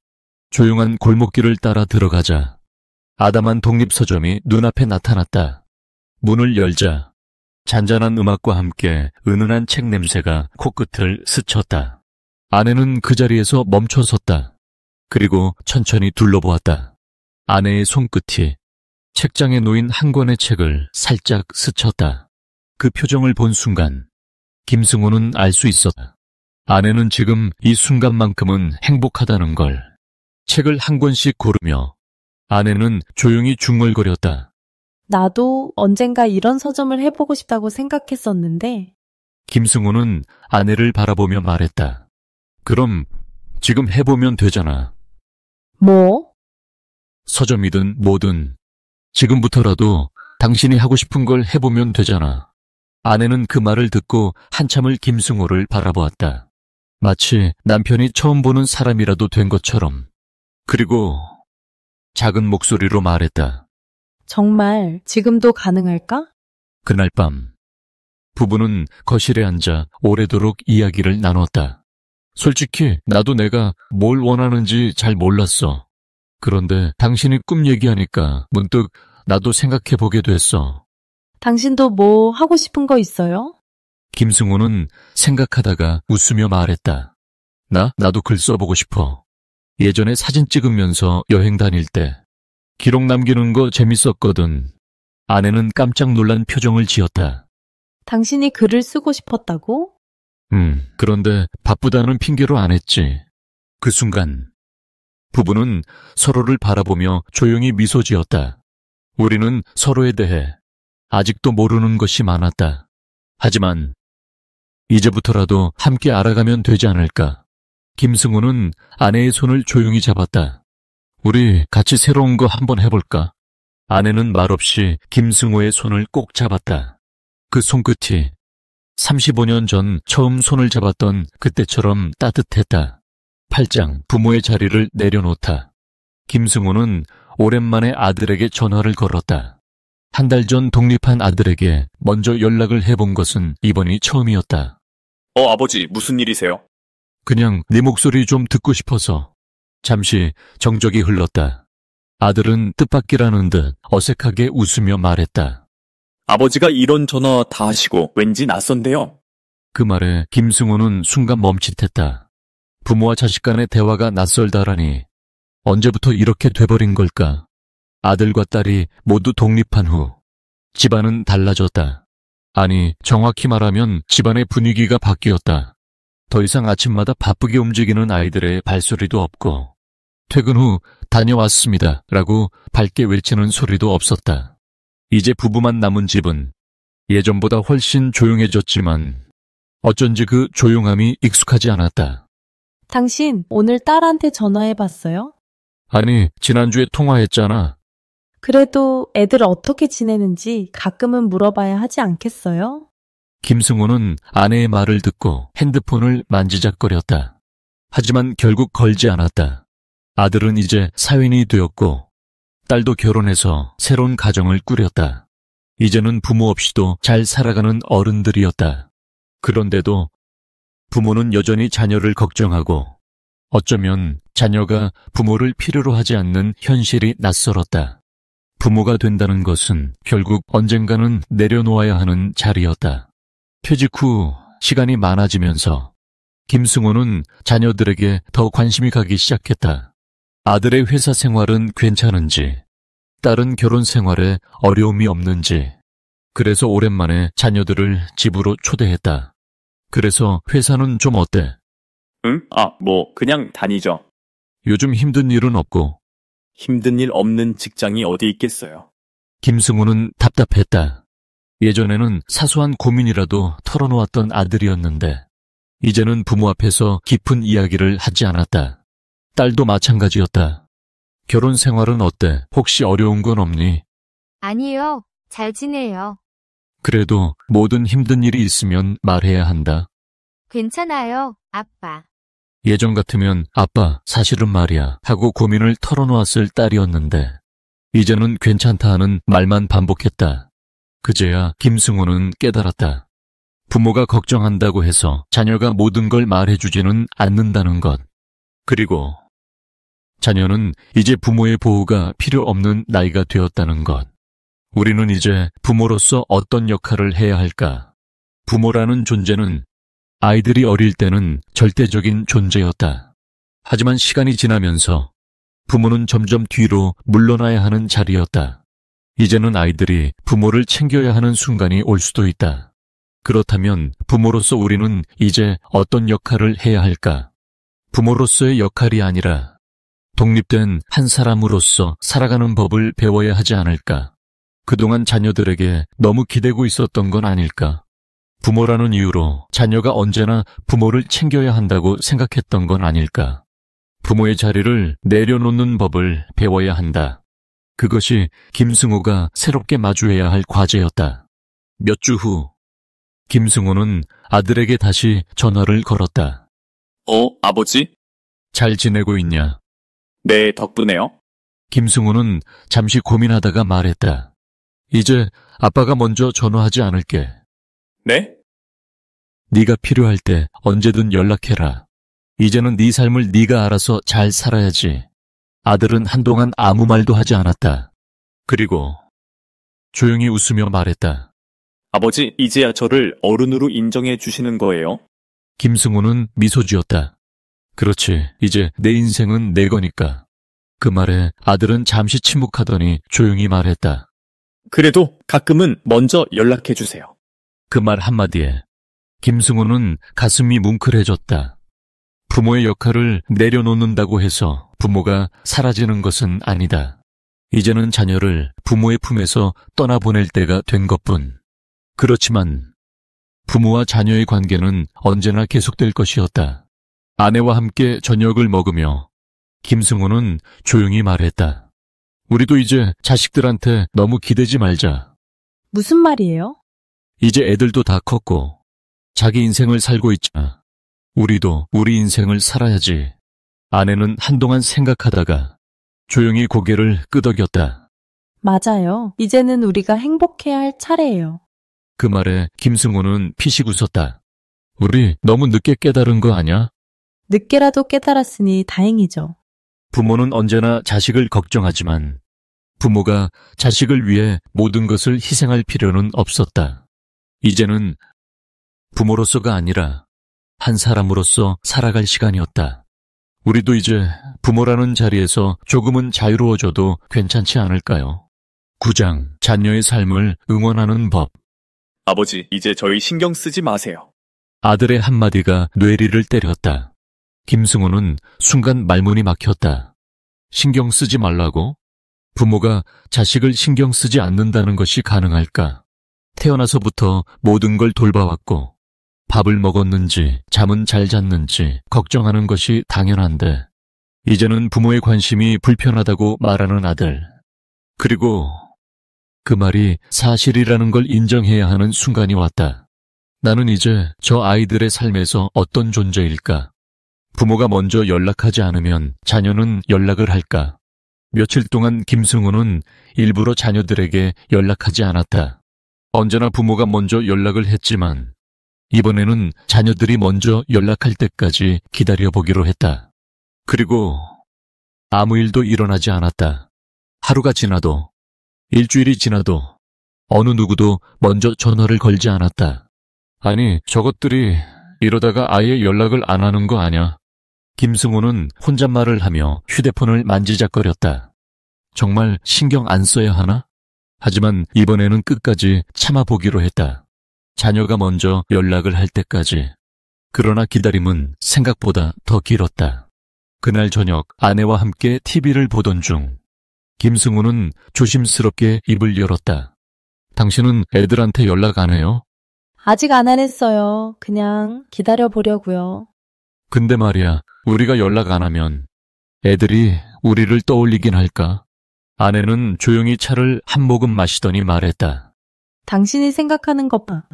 조용한 골목길을 따라 들어가자 아담한 독립서점이 눈앞에 나타났다. 문을 열자 잔잔한 음악과 함께 은은한 책 냄새가 코끝을 스쳤다. 아내는 그 자리에서 멈춰 섰다. 그리고 천천히 둘러보았다. 아내의 손끝이 책장에 놓인 한 권의 책을 살짝 스쳤다. 그 표정을 본 순간 김승호는 알 수 있었다. 아내는 지금 이 순간만큼은 행복하다는 걸. 책을 한 권씩 고르며 아내는 조용히 중얼거렸다. 나도 언젠가 이런 서점을 해보고 싶다고 생각했었는데. 김승호는 아내를 바라보며 말했다. 그럼 지금 해보면 되잖아. 뭐? 서점이든 뭐든 지금부터라도 당신이 하고 싶은 걸 해보면 되잖아. 아내는 그 말을 듣고 한참을 김승호를 바라보았다. 마치 남편이 처음 보는 사람이라도 된 것처럼. 그리고 작은 목소리로 말했다. 정말 지금도 가능할까? 그날 밤 부부는 거실에 앉아 오래도록 이야기를 나눴다. 솔직히 나도 내가 뭘 원하는지 잘 몰랐어. 그런데 당신이 꿈 얘기하니까 문득 나도 생각해보게 됐어. 당신도 뭐 하고 싶은 거 있어요? 김승호는 생각하다가 웃으며 말했다. 나도 글 써보고 싶어. 예전에 사진 찍으면서 여행 다닐 때 기록 남기는 거 재밌었거든. 아내는 깜짝 놀란 표정을 지었다. 당신이 글을 쓰고 싶었다고? 그런데 바쁘다는 핑계로 안 했지. 그 순간 부부는 서로를 바라보며 조용히 미소 지었다. 우리는 서로에 대해 아직도 모르는 것이 많았다. 하지만 이제부터라도 함께 알아가면 되지 않을까. 김승호는 아내의 손을 조용히 잡았다. 우리 같이 새로운 거 한번 해볼까? 아내는 말없이 김승호의 손을 꼭 잡았다. 그 손끝이 35년 전 처음 손을 잡았던 그때처럼 따뜻했다. 팔짱 부모의 자리를 내려놓다. 김승호는 오랜만에 아들에게 전화를 걸었다. 한 달 전 독립한 아들에게 먼저 연락을 해본 것은 이번이 처음이었다. 아버지, 무슨 일이세요? 그냥 네 목소리 좀 듣고 싶어서. 잠시 정적이 흘렀다. 아들은 뜻밖이라는 듯 어색하게 웃으며 말했다. 아버지가 이런 전화 다 하시고 왠지 낯선데요. 그 말에 김승호는 순간 멈칫했다. 부모와 자식 간의 대화가 낯설다라니 언제부터 이렇게 돼버린 걸까? 아들과 딸이 모두 독립한 후 집안은 달라졌다. 아니, 정확히 말하면 집안의 분위기가 바뀌었다. 더 이상 아침마다 바쁘게 움직이는 아이들의 발소리도 없고 퇴근 후 다녀왔습니다 라고 밝게 외치는 소리도 없었다. 이제 부부만 남은 집은 예전보다 훨씬 조용해졌지만 어쩐지 그 조용함이 익숙하지 않았다. 당신 오늘 딸한테 전화해봤어요? 아니, 지난주에 통화했잖아. 그래도 애들 어떻게 지내는지 가끔은 물어봐야 하지 않겠어요? 김승호는 아내의 말을 듣고 핸드폰을 만지작거렸다. 하지만 결국 걸지 않았다. 아들은 이제 사회인이 되었고 딸도 결혼해서 새로운 가정을 꾸렸다. 이제는 부모 없이도 잘 살아가는 어른들이었다. 그런데도 부모는 여전히 자녀를 걱정하고 어쩌면 자녀가 부모를 필요로 하지 않는 현실이 낯설었다. 부모가 된다는 것은 결국 언젠가는 내려놓아야 하는 자리였다. 퇴직 후 시간이 많아지면서 김승호는 자녀들에게 더 관심이 가기 시작했다. 아들의 회사 생활은 괜찮은지, 딸은 결혼 생활에 어려움이 없는지, 그래서 오랜만에 자녀들을 집으로 초대했다. 그래서 회사는 좀 어때? 응? 그냥 다니죠. 요즘 힘든 일은 없고. 힘든 일 없는 직장이 어디 있겠어요. 김승우는 답답했다. 예전에는 사소한 고민이라도 털어놓았던 아들이었는데 이제는 부모 앞에서 깊은 이야기를 하지 않았다. 딸도 마찬가지였다. 결혼 생활은 어때? 혹시 어려운 건 없니? 아니요, 잘 지내요. 그래도 모든 힘든 일이 있으면 말해야 한다. 괜찮아요, 아빠. 예전 같으면 아빠, 사실은 말이야 하고 고민을 털어놓았을 딸이었는데 이제는 괜찮다 하는 말만 반복했다. 그제야 김승호는 깨달았다. 부모가 걱정한다고 해서 자녀가 모든 걸 말해주지는 않는다는 것. 그리고 자녀는 이제 부모의 보호가 필요 없는 나이가 되었다는 것. 우리는 이제 부모로서 어떤 역할을 해야 할까? 부모라는 존재는 아이들이 어릴 때는 절대적인 존재였다. 하지만 시간이 지나면서 부모는 점점 뒤로 물러나야 하는 자리였다. 이제는 아이들이 부모를 챙겨야 하는 순간이 올 수도 있다. 그렇다면 부모로서 우리는 이제 어떤 역할을 해야 할까? 부모로서의 역할이 아니라 독립된 한 사람으로서 살아가는 법을 배워야 하지 않을까? 그동안 자녀들에게 너무 기대고 있었던 건 아닐까? 부모라는 이유로 자녀가 언제나 부모를 챙겨야 한다고 생각했던 건 아닐까? 부모의 자리를 내려놓는 법을 배워야 한다. 그것이 김승호가 새롭게 마주해야 할 과제였다. 몇 주 후, 김승호는 아들에게 다시 전화를 걸었다. 아버지? 잘 지내고 있냐? 네, 덕분에요. 김승호는 잠시 고민하다가 말했다. 이제 아빠가 먼저 전화하지 않을게. 네? 네가 필요할 때 언제든 연락해라. 이제는 네 삶을 네가 알아서 잘 살아야지. 아들은 한동안 아무 말도 하지 않았다. 그리고 조용히 웃으며 말했다. 아버지, 이제야 저를 어른으로 인정해 주시는 거예요? 김승호는 미소 지었다. 그렇지, 이제 내 인생은 내 거니까. 그 말에 아들은 잠시 침묵하더니 조용히 말했다. 그래도 가끔은 먼저 연락해 주세요. 그 말 한마디에 김승호는 가슴이 뭉클해졌다. 부모의 역할을 내려놓는다고 해서 부모가 사라지는 것은 아니다. 이제는 자녀를 부모의 품에서 떠나보낼 때가 된 것뿐. 그렇지만 부모와 자녀의 관계는 언제나 계속될 것이었다. 아내와 함께 저녁을 먹으며 김승호는 조용히 말했다. 우리도 이제 자식들한테 너무 기대지 말자. 무슨 말이에요? 이제 애들도 다 컸고 자기 인생을 살고 있잖아. 우리도 우리 인생을 살아야지. 아내는 한동안 생각하다가 조용히 고개를 끄덕였다. 맞아요. 이제는 우리가 행복해야 할 차례예요. 그 말에 김승호는 피식 웃었다. 우리 너무 늦게 깨달은 거 아냐? 늦게라도 깨달았으니 다행이죠. 부모는 언제나 자식을 걱정하지만 부모가 자식을 위해 모든 것을 희생할 필요는 없었다. 이제는 부모로서가 아니라 한 사람으로서 살아갈 시간이었다. 우리도 이제 부모라는 자리에서 조금은 자유로워져도 괜찮지 않을까요? 9장, 자녀의 삶을 응원하는 법. 아버지, 이제 저희 신경 쓰지 마세요. 아들의 한마디가 뇌리를 때렸다. 김승호는 순간 말문이 막혔다. 신경 쓰지 말라고? 부모가 자식을 신경 쓰지 않는다는 것이 가능할까? 태어나서부터 모든 걸 돌봐왔고 밥을 먹었는지 잠은 잘 잤는지 걱정하는 것이 당연한데 이제는 부모의 관심이 불편하다고 말하는 아들. 그리고 그 말이 사실이라는 걸 인정해야 하는 순간이 왔다. 나는 이제 저 아이들의 삶에서 어떤 존재일까? 부모가 먼저 연락하지 않으면 자녀는 연락을 할까? 며칠 동안 김승우는 일부러 자녀들에게 연락하지 않았다. 언제나 부모가 먼저 연락을 했지만 이번에는 자녀들이 먼저 연락할 때까지 기다려보기로 했다. 그리고 아무 일도 일어나지 않았다. 하루가 지나도 일주일이 지나도 어느 누구도 먼저 전화를 걸지 않았다. 아니, 저것들이 이러다가 아예 연락을 안 하는 거 아냐? 김승우는 혼잣말을 하며 휴대폰을 만지작거렸다. 정말 신경 안 써야 하나? 하지만 이번에는 끝까지 참아보기로 했다. 자녀가 먼저 연락을 할 때까지. 그러나 기다림은 생각보다 더 길었다. 그날 저녁 아내와 함께 TV를 보던 중 김승우는 조심스럽게 입을 열었다. 당신은 애들한테 연락 안 해요? 아직 안 하랬어요. 그냥 기다려보려고요. 근데 말이야, 우리가 연락 안 하면 애들이 우리를 떠올리긴 할까? 아내는 조용히 차를 한 모금 마시더니 말했다. 당신이 생각하는 것 봐.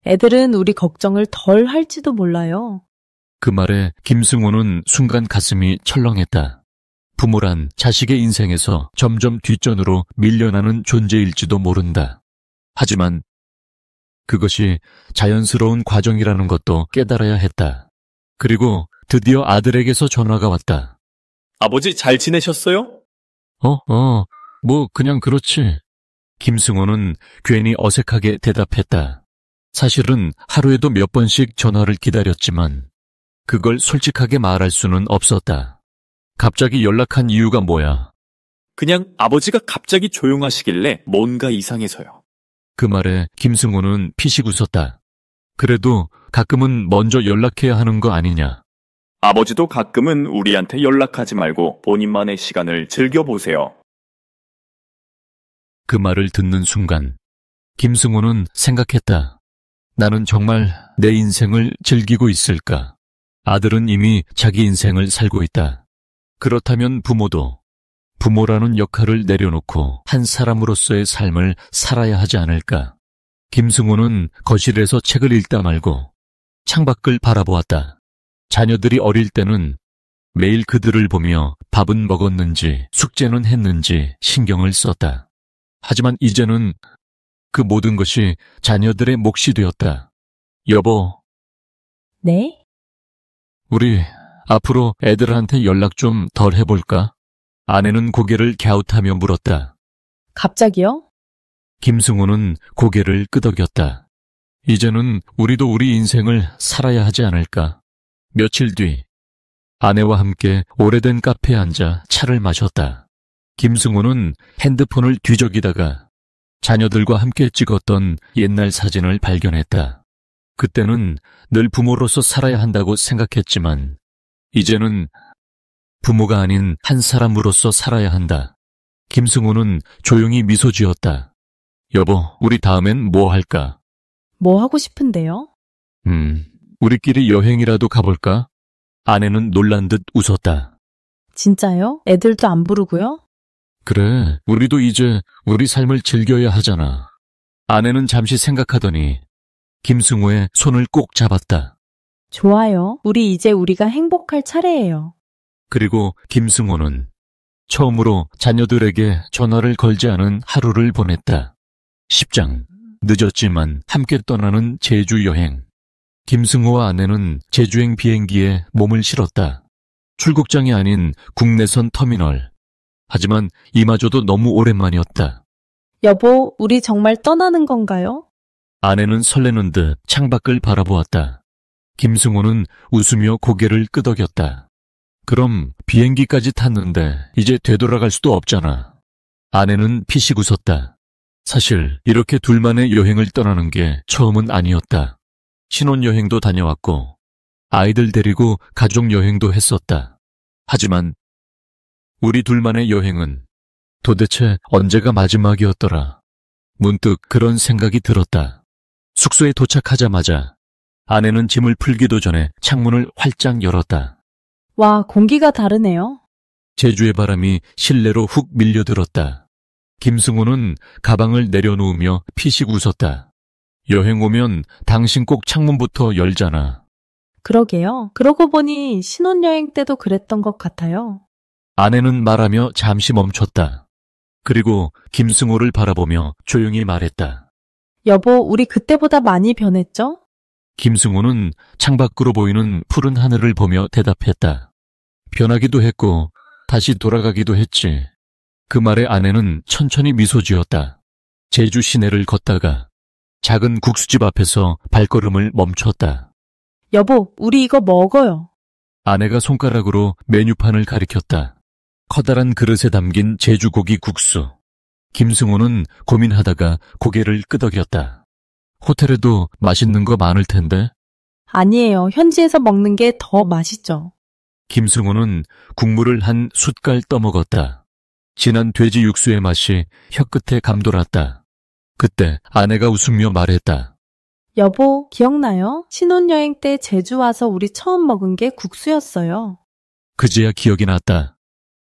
애들은 우리 걱정을 덜 할지도 몰라요. 그 말에 김승우는 순간 가슴이 철렁했다. 부모란 자식의 인생에서 점점 뒷전으로 밀려나는 존재일지도 모른다. 하지만 그것이 자연스러운 과정이라는 것도 깨달아야 했다. 그리고 드디어 아들에게서 전화가 왔다. 아버지 잘 지내셨어요? 뭐 그냥 그렇지. 김승호는 괜히 어색하게 대답했다. 사실은 하루에도 몇 번씩 전화를 기다렸지만 그걸 솔직하게 말할 수는 없었다. 갑자기 연락한 이유가 뭐야? 그냥 아버지가 갑자기 조용하시길래 뭔가 이상해서요. 그 말에 김승호는 피식 웃었다. 그래도 가끔은 먼저 연락해야 하는 거 아니냐? 아버지도 가끔은 우리한테 연락하지 말고 본인만의 시간을 즐겨보세요. 그 말을 듣는 순간 김승호는 생각했다. 나는 정말 내 인생을 즐기고 있을까? 아들은 이미 자기 인생을 살고 있다. 그렇다면 부모도 부모라는 역할을 내려놓고 한 사람으로서의 삶을 살아야 하지 않을까? 김승호는 거실에서 책을 읽다 말고 창밖을 바라보았다. 자녀들이 어릴 때는 매일 그들을 보며 밥은 먹었는지 숙제는 했는지 신경을 썼다. 하지만 이제는 그 모든 것이 자녀들의 몫이 되었다. 여보. 네? 우리 앞으로 애들한테 연락 좀 덜 해볼까? 아내는 고개를 갸웃하며 물었다. 갑자기요? 김승호는 고개를 끄덕였다. 이제는 우리도 우리 인생을 살아야 하지 않을까? 며칠 뒤 아내와 함께 오래된 카페에 앉아 차를 마셨다. 김승호는 핸드폰을 뒤적이다가 자녀들과 함께 찍었던 옛날 사진을 발견했다. 그때는 늘 부모로서 살아야 한다고 생각했지만 이제는 부모가 아닌 한 사람으로서 살아야 한다. 김승호는 조용히 미소 지었다. 여보, 우리 다음엔 뭐 할까? 뭐 하고 싶은데요? 우리끼리 여행이라도 가볼까? 아내는 놀란 듯 웃었다. 진짜요? 애들도 안 부르고요? 그래, 우리도 이제 우리 삶을 즐겨야 하잖아. 아내는 잠시 생각하더니 김승호의 손을 꼭 잡았다. 좋아요. 우리 이제 우리가 행복할 차례예요. 그리고 김승호는 처음으로 자녀들에게 전화를 걸지 않은 하루를 보냈다. 10장. 늦었지만 함께 떠나는 제주 여행. 김승호와 아내는 제주행 비행기에 몸을 실었다. 출국장이 아닌 국내선 터미널. 하지만 이마저도 너무 오랜만이었다. 여보, 우리 정말 떠나는 건가요? 아내는 설레는 듯 창밖을 바라보았다. 김승호는 웃으며 고개를 끄덕였다. 그럼 비행기까지 탔는데 이제 되돌아갈 수도 없잖아. 아내는 피식 웃었다. 사실 이렇게 둘만의 여행을 떠나는 게 처음은 아니었다. 신혼여행도 다녀왔고 아이들 데리고 가족여행도 했었다. 하지만 우리 둘만의 여행은 도대체 언제가 마지막이었더라. 문득 그런 생각이 들었다. 숙소에 도착하자마자 아내는 짐을 풀기도 전에 창문을 활짝 열었다. 와, 공기가 다르네요. 제주의 바람이 실내로 훅 밀려들었다. 김승호는 가방을 내려놓으며 피식 웃었다. 여행 오면 당신 꼭 창문부터 열잖아. 그러게요. 그러고 보니 신혼여행 때도 그랬던 것 같아요. 아내는 말하며 잠시 멈췄다. 그리고 김승호를 바라보며 조용히 말했다. 여보, 우리 그때보다 많이 변했죠? 김승호는 창밖으로 보이는 푸른 하늘을 보며 대답했다. 변하기도 했고 다시 돌아가기도 했지. 그 말에 아내는 천천히 미소 지었다. 제주 시내를 걷다가 작은 국수집 앞에서 발걸음을 멈췄다. 여보, 우리 이거 먹어요. 아내가 손가락으로 메뉴판을 가리켰다. 커다란 그릇에 담긴 제주고기 국수. 김승호는 고민하다가 고개를 끄덕였다. 호텔에도 맛있는 거 많을 텐데? 아니에요. 현지에서 먹는 게 더 맛있죠. 김승호는 국물을 한 숟갈 떠먹었다. 진한 돼지 육수의 맛이 혀끝에 감돌았다. 그때 아내가 웃으며 말했다. 여보, 기억나요? 신혼여행 때 제주 와서 우리 처음 먹은 게 국수였어요. 그제야 기억이 났다.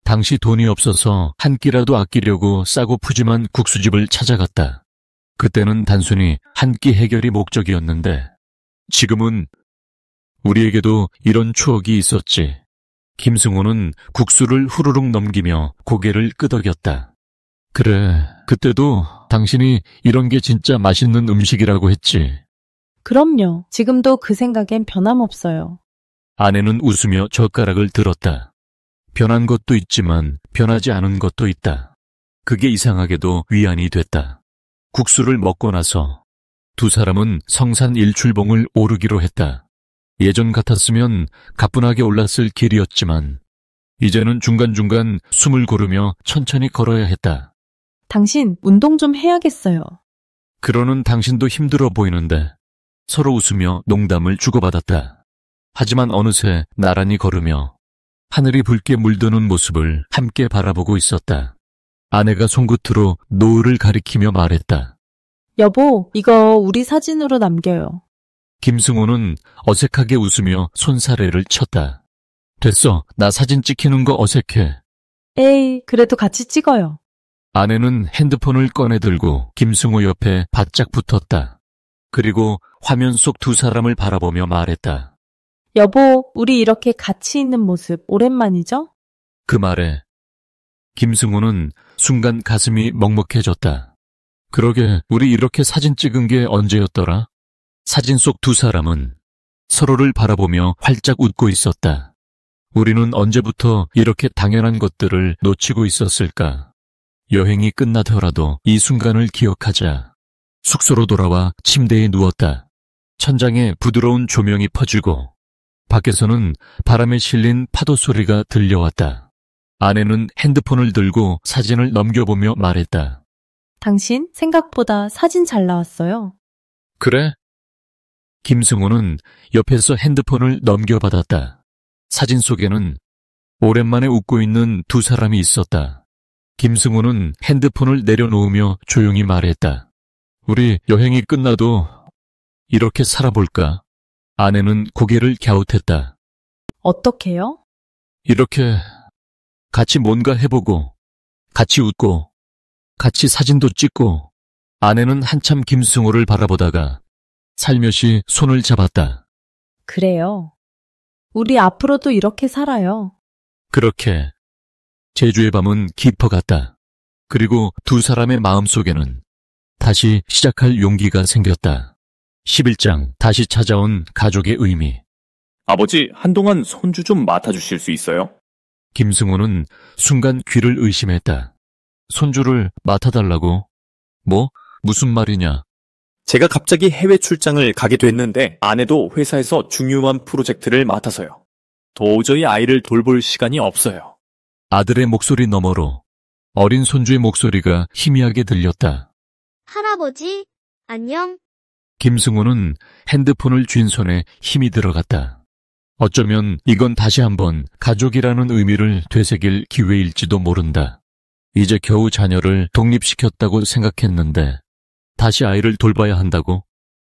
당시 돈이 없어서 한 끼라도 아끼려고 싸고 푸짐한 국수집을 찾아갔다. 그때는 단순히 한 끼 해결이 목적이었는데 지금은 우리에게도 이런 추억이 있었지. 김승호는 국수를 후루룩 넘기며 고개를 끄덕였다. 그래, 그때도 당신이 이런 게 진짜 맛있는 음식이라고 했지. 그럼요. 지금도 그 생각엔 변함없어요. 아내는 웃으며 젓가락을 들었다. 변한 것도 있지만 변하지 않은 것도 있다. 그게 이상하게도 위안이 됐다. 국수를 먹고 나서 두 사람은 성산 일출봉을 오르기로 했다. 예전 같았으면 가뿐하게 올랐을 길이었지만 이제는 중간중간 숨을 고르며 천천히 걸어야 했다. 당신 운동 좀 해야겠어요. 그러는 당신도 힘들어 보이는데 서로 웃으며 농담을 주고받았다. 하지만 어느새 나란히 걸으며 하늘이 붉게 물드는 모습을 함께 바라보고 있었다. 아내가 손끝으로 노을을 가리키며 말했다. 여보, 이거 우리 사진으로 남겨요. 김승호는 어색하게 웃으며 손사래를 쳤다. 됐어, 나 사진 찍히는 거 어색해. 에이, 그래도 같이 찍어요. 아내는 핸드폰을 꺼내 들고 김승호 옆에 바짝 붙었다. 그리고 화면 속 두 사람을 바라보며 말했다. 여보, 우리 이렇게 같이 있는 모습 오랜만이죠? 그 말에 김승호는 순간 가슴이 먹먹해졌다. 그러게, 우리 이렇게 사진 찍은 게 언제였더라? 사진 속 두 사람은 서로를 바라보며 활짝 웃고 있었다. 우리는 언제부터 이렇게 당연한 것들을 놓치고 있었을까? 여행이 끝나더라도 이 순간을 기억하자. 숙소로 돌아와 침대에 누웠다. 천장에 부드러운 조명이 퍼지고 밖에서는 바람에 실린 파도 소리가 들려왔다. 아내는 핸드폰을 들고 사진을 넘겨보며 말했다. 당신 생각보다 사진 잘 나왔어요. 그래? 김승호는 옆에서 핸드폰을 넘겨받았다. 사진 속에는 오랜만에 웃고 있는 두 사람이 있었다. 김승호는 핸드폰을 내려놓으며 조용히 말했다. 우리 여행이 끝나도 이렇게 살아볼까? 아내는 고개를 갸웃했다. 어떻게요? 이렇게 같이 뭔가 해보고 같이 웃고 같이 사진도 찍고. 아내는 한참 김승호를 바라보다가 살며시 손을 잡았다. 그래요. 우리 앞으로도 이렇게 살아요. 그렇게 제주의 밤은 깊어갔다. 그리고 두 사람의 마음속에는 다시 시작할 용기가 생겼다. 11장 다시 찾아온 가족의 의미. 아버지, 한동안 손주 좀 맡아주실 수 있어요? 김승호는 순간 귀를 의심했다. 손주를 맡아달라고? 뭐? 무슨 말이냐? 제가 갑자기 해외 출장을 가게 됐는데 아내도 회사에서 중요한 프로젝트를 맡아서요. 도저히 아이를 돌볼 시간이 없어요. 아들의 목소리 너머로 어린 손주의 목소리가 희미하게 들렸다. 할아버지, 안녕. 김승호는 핸드폰을 쥔 손에 힘이 들어갔다. 어쩌면 이건 다시 한번 가족이라는 의미를 되새길 기회일지도 모른다. 이제 겨우 자녀를 독립시켰다고 생각했는데 다시 아이를 돌봐야 한다고?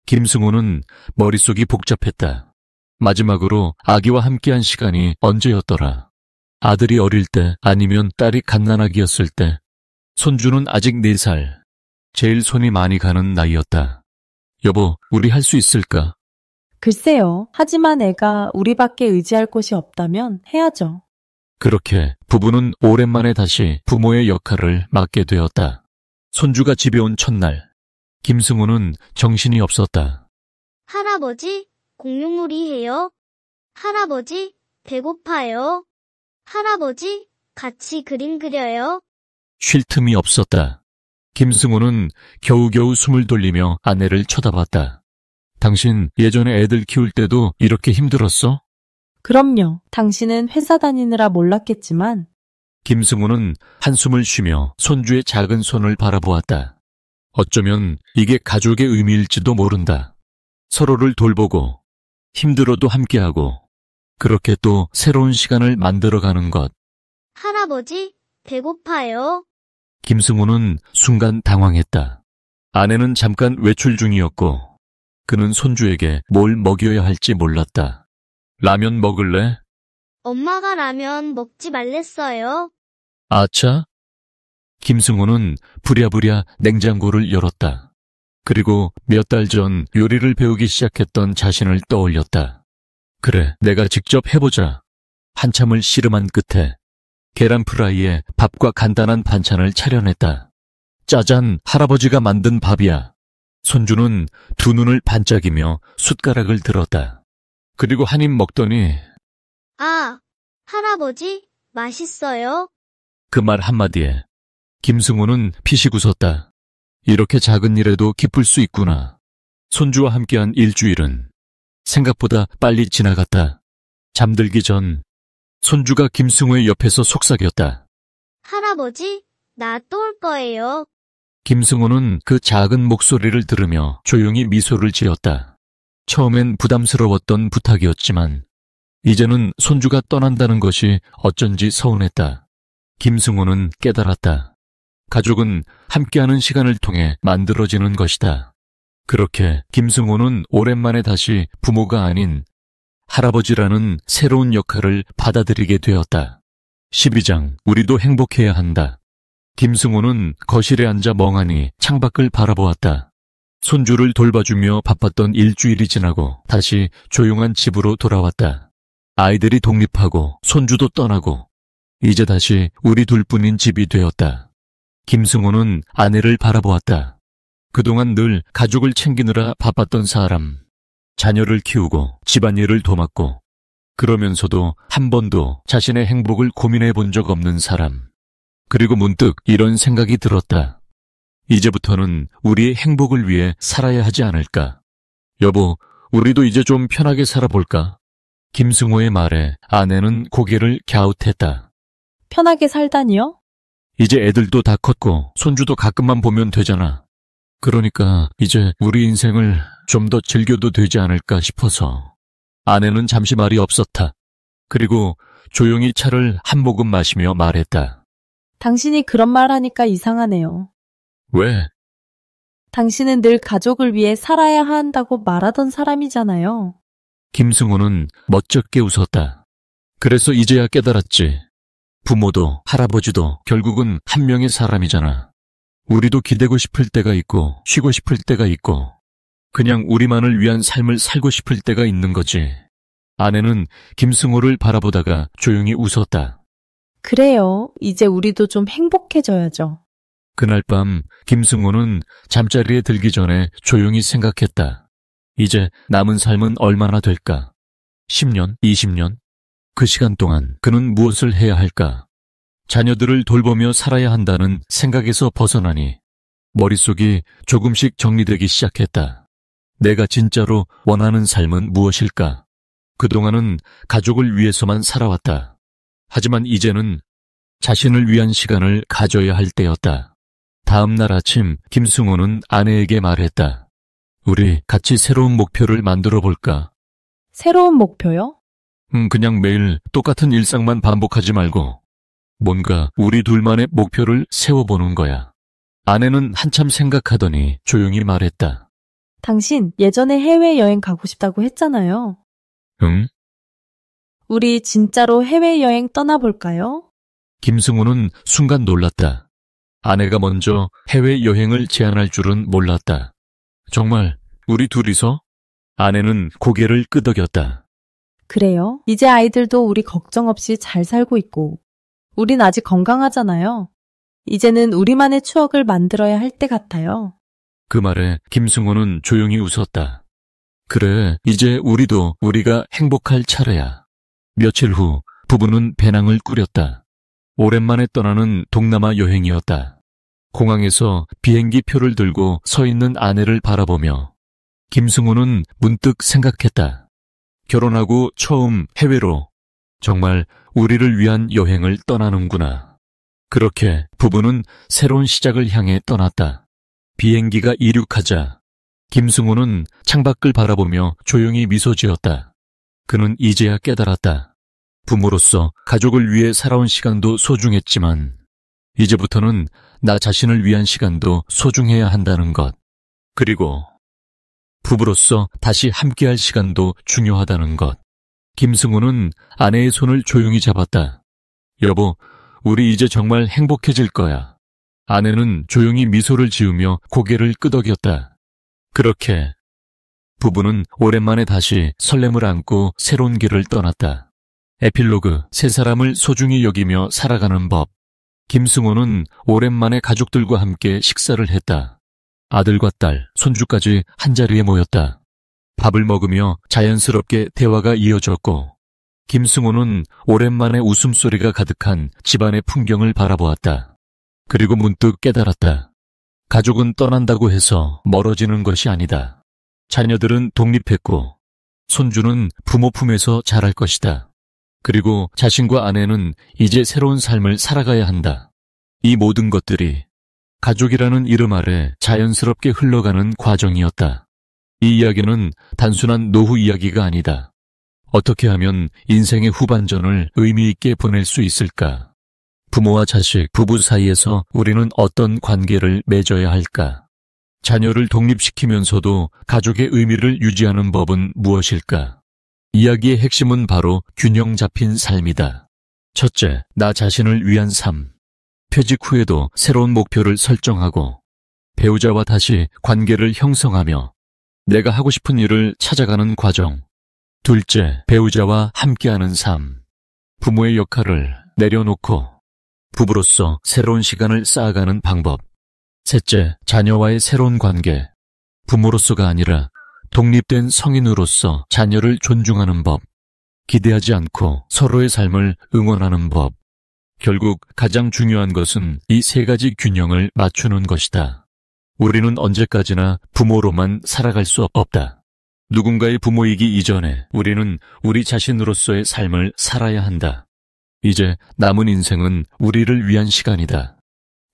김승호는 머릿속이 복잡했다. 마지막으로 아기와 함께한 시간이 언제였더라? 아들이 어릴 때 아니면 딸이 갓난아기였을 때. 손주는 아직 4살. 제일 손이 많이 가는 나이였다. 여보, 우리 할 수 있을까? 글쎄요. 하지만 애가 우리밖에 의지할 곳이 없다면 해야죠. 그렇게 부부는 오랜만에 다시 부모의 역할을 맡게 되었다. 손주가 집에 온 첫날, 김승우는 정신이 없었다. 할아버지, 공룡놀이 해요. 할아버지, 배고파요. 할아버지, 같이 그림 그려요. 쉴 틈이 없었다. 김승우는 겨우겨우 숨을 돌리며 아내를 쳐다봤다. 당신 예전에 애들 키울 때도 이렇게 힘들었어? 그럼요. 당신은 회사 다니느라 몰랐겠지만 김승우는 한숨을 쉬며 손주의 작은 손을 바라보았다. 어쩌면 이게 가족의 의미일지도 모른다. 서로를 돌보고 힘들어도 함께하고 그렇게 또 새로운 시간을 만들어가는 것. 할아버지, 배고파요. 김승우는 순간 당황했다. 아내는 잠깐 외출 중이었고 그는 손주에게 뭘 먹여야 할지 몰랐다. 라면 먹을래? 엄마가 라면 먹지 말랬어요. 아차? 김승우는 부랴부랴 냉장고를 열었다. 그리고 몇 달 전 요리를 배우기 시작했던 자신을 떠올렸다. 그래, 내가 직접 해보자. 한참을 씨름한 끝에 계란 프라이에 밥과 간단한 반찬을 차려냈다. 짜잔, 할아버지가 만든 밥이야. 손주는 두 눈을 반짝이며 숟가락을 들었다. 그리고 한 입 먹더니 아, 할아버지, 맛있어요. 그 말 한마디에 김승우는 피식 웃었다. 이렇게 작은 일에도 기쁠 수 있구나. 손주와 함께한 일주일은 생각보다 빨리 지나갔다. 잠들기 전 손주가 김승우의 옆에서 속삭였다. 할아버지, 나 또 올 거예요. 김승우는 그 작은 목소리를 들으며 조용히 미소를 지었다. 처음엔 부담스러웠던 부탁이었지만 이제는 손주가 떠난다는 것이 어쩐지 서운했다. 김승우는 깨달았다. 가족은 함께하는 시간을 통해 만들어지는 것이다. 그렇게 김승우는 오랜만에 다시 부모가 아닌 할아버지라는 새로운 역할을 받아들이게 되었다. 12장, 우리도 행복해야 한다. 김승우는 거실에 앉아 멍하니 창밖을 바라보았다. 손주를 돌봐주며 바빴던 일주일이 지나고 다시 조용한 집으로 돌아왔다. 아이들이 독립하고 손주도 떠나고 이제 다시 우리 둘뿐인 집이 되었다. 김승우는 아내를 바라보았다. 그동안 늘 가족을 챙기느라 바빴던 사람, 자녀를 키우고 집안일을 도맡고 그러면서도 한 번도 자신의 행복을 고민해 본 적 없는 사람. 그리고 문득 이런 생각이 들었다. 이제부터는 우리의 행복을 위해 살아야 하지 않을까. 여보, 우리도 이제 좀 편하게 살아볼까? 김승호의 말에 아내는 고개를 갸웃했다. 편하게 살다니요? 이제 애들도 다 컸고 손주도 가끔만 보면 되잖아. 그러니까 이제 우리 인생을 좀 더 즐겨도 되지 않을까 싶어서. 아내는 잠시 말이 없었다. 그리고 조용히 차를 한 모금 마시며 말했다. 당신이 그런 말 하니까 이상하네요. 왜? 당신은 늘 가족을 위해 살아야 한다고 말하던 사람이잖아요. 김승호는 멋쩍게 웃었다. 그래서 이제야 깨달았지. 부모도 할아버지도 결국은 한 명의 사람이잖아. 우리도 기대고 싶을 때가 있고 쉬고 싶을 때가 있고 그냥 우리만을 위한 삶을 살고 싶을 때가 있는 거지. 아내는 김승호를 바라보다가 조용히 웃었다. 그래요. 이제 우리도 좀 행복해져야죠. 그날 밤 김승호는 잠자리에 들기 전에 조용히 생각했다. 이제 남은 삶은 얼마나 될까? 10년? 20년? 그 시간 동안 그는 무엇을 해야 할까? 자녀들을 돌보며 살아야 한다는 생각에서 벗어나니 머릿속이 조금씩 정리되기 시작했다. 내가 진짜로 원하는 삶은 무엇일까? 그동안은 가족을 위해서만 살아왔다. 하지만 이제는 자신을 위한 시간을 가져야 할 때였다. 다음 날 아침 김승호는 아내에게 말했다. 우리 같이 새로운 목표를 만들어 볼까? 새로운 목표요? 그냥 매일 똑같은 일상만 반복하지 말고 뭔가 우리 둘만의 목표를 세워보는 거야. 아내는 한참 생각하더니 조용히 말했다. 당신 예전에 해외여행 가고 싶다고 했잖아요. 응? 우리 진짜로 해외여행 떠나볼까요? 김승우는 순간 놀랐다. 아내가 먼저 해외여행을 제안할 줄은 몰랐다. 정말 우리 둘이서? 아내는 고개를 끄덕였다. 그래요. 이제 아이들도 우리 걱정 없이 잘 살고 있고, 우린 아직 건강하잖아요. 이제는 우리만의 추억을 만들어야 할 때 같아요. 그 말에 김승호는 조용히 웃었다. 그래, 이제 우리가 행복할 차례야. 며칠 후 부부는 배낭을 꾸렸다. 오랜만에 떠나는 동남아 여행이었다. 공항에서 비행기 표를 들고 서 있는 아내를 바라보며 김승호는 문득 생각했다. 결혼하고 처음 해외로 정말 우리를 위한 여행을 떠나는구나. 그렇게 부부는 새로운 시작을 향해 떠났다. 비행기가 이륙하자 김승호는 창밖을 바라보며 조용히 미소 지었다. 그는 이제야 깨달았다. 부모로서 가족을 위해 살아온 시간도 소중했지만 이제부터는 나 자신을 위한 시간도 소중해야 한다는 것. 그리고 부부로서 다시 함께할 시간도 중요하다는 것. 김승우는 아내의 손을 조용히 잡았다. 여보, 우리 이제 정말 행복해질 거야. 아내는 조용히 미소를 지으며 고개를 끄덕였다. 그렇게 부부는 오랜만에 다시 설렘을 안고 새로운 길을 떠났다. 에필로그, 세 사람을 소중히 여기며 살아가는 법. 김승호는 오랜만에 가족들과 함께 식사를 했다. 아들과 딸, 손주까지 한자리에 모였다. 밥을 먹으며 자연스럽게 대화가 이어졌고 김승호는 오랜만에 웃음소리가 가득한 집안의 풍경을 바라보았다. 그리고 문득 깨달았다. 가족은 떠난다고 해서 멀어지는 것이 아니다. 자녀들은 독립했고 손주는 부모 품에서 자랄 것이다. 그리고 자신과 아내는 이제 새로운 삶을 살아가야 한다. 이 모든 것들이 가족이라는 이름 아래 자연스럽게 흘러가는 과정이었다. 이 이야기는 단순한 노후 이야기가 아니다. 어떻게 하면 인생의 후반전을 의미 있게 보낼 수 있을까? 부모와 자식, 부부 사이에서 우리는 어떤 관계를 맺어야 할까? 자녀를 독립시키면서도 가족의 의미를 유지하는 법은 무엇일까? 이야기의 핵심은 바로 균형 잡힌 삶이다. 첫째, 나 자신을 위한 삶. 퇴직 후에도 새로운 목표를 설정하고 배우자와 다시 관계를 형성하며 내가 하고 싶은 일을 찾아가는 과정. 둘째, 배우자와 함께하는 삶. 부모의 역할을 내려놓고 부부로서 새로운 시간을 쌓아가는 방법. 셋째, 자녀와의 새로운 관계. 부모로서가 아니라 독립된 성인으로서 자녀를 존중하는 법. 기대하지 않고 서로의 삶을 응원하는 법. 결국 가장 중요한 것은 이 세 가지 균형을 맞추는 것이다. 우리는 언제까지나 부모로만 살아갈 수 없다. 누군가의 부모이기 이전에 우리는 우리 자신으로서의 삶을 살아야 한다. 이제 남은 인생은 우리를 위한 시간이다.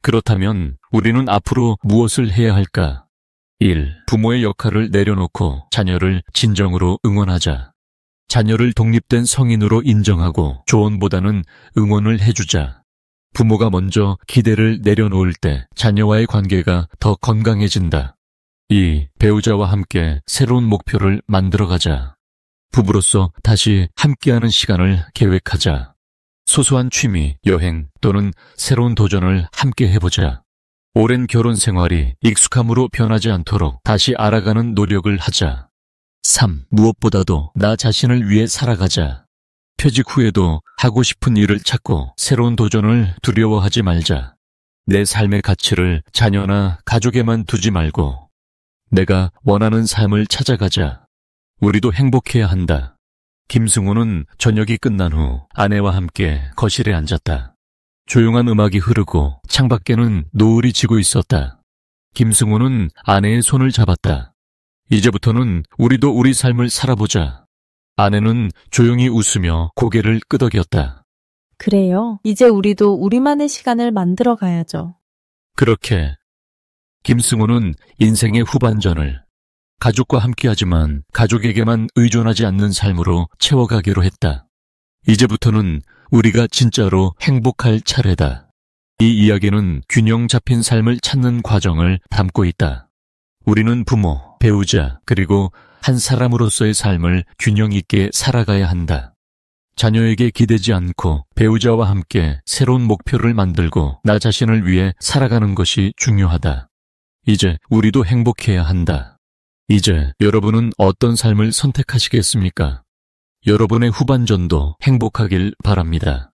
그렇다면 우리는 앞으로 무엇을 해야 할까? 1. 부모의 역할을 내려놓고 자녀를 진정으로 응원하자. 자녀를 독립된 성인으로 인정하고 조언보다는 응원을 해주자. 부모가 먼저 기대를 내려놓을 때 자녀와의 관계가 더 건강해진다. 2. 배우자와 함께 새로운 목표를 만들어가자. 부부로서 다시 함께하는 시간을 계획하자. 소소한 취미, 여행 또는 새로운 도전을 함께 해보자. 오랜 결혼 생활이 익숙함으로 변하지 않도록 다시 알아가는 노력을 하자. 3. 무엇보다도 나 자신을 위해 살아가자. 퇴직 후에도 하고 싶은 일을 찾고 새로운 도전을 두려워하지 말자. 내 삶의 가치를 자녀나 가족에만 두지 말고 내가 원하는 삶을 찾아가자. 우리도 행복해야 한다. 김승우는 저녁이 끝난 후 아내와 함께 거실에 앉았다. 조용한 음악이 흐르고 창밖에는 노을이 지고 있었다. 김승우는 아내의 손을 잡았다. 이제부터는 우리도 우리 삶을 살아보자. 아내는 조용히 웃으며 고개를 끄덕였다. 그래요. 이제 우리도 우리만의 시간을 만들어 가야죠. 그렇게 김승우는 인생의 후반전을 가족과 함께하지만 가족에게만 의존하지 않는 삶으로 채워가기로 했다. 이제부터는 우리가 진짜로 행복할 차례다. 이 이야기는 균형 잡힌 삶을 찾는 과정을 담고 있다. 우리는 부모, 배우자, 그리고 한 사람으로서의 삶을 균형 있게 살아가야 한다. 자녀에게 기대지 않고 배우자와 함께 새로운 목표를 만들고 나 자신을 위해 살아가는 것이 중요하다. 이제 우리도 행복해야 한다. 이제 여러분은 어떤 삶을 선택하시겠습니까? 여러분의 후반전도 행복하길 바랍니다.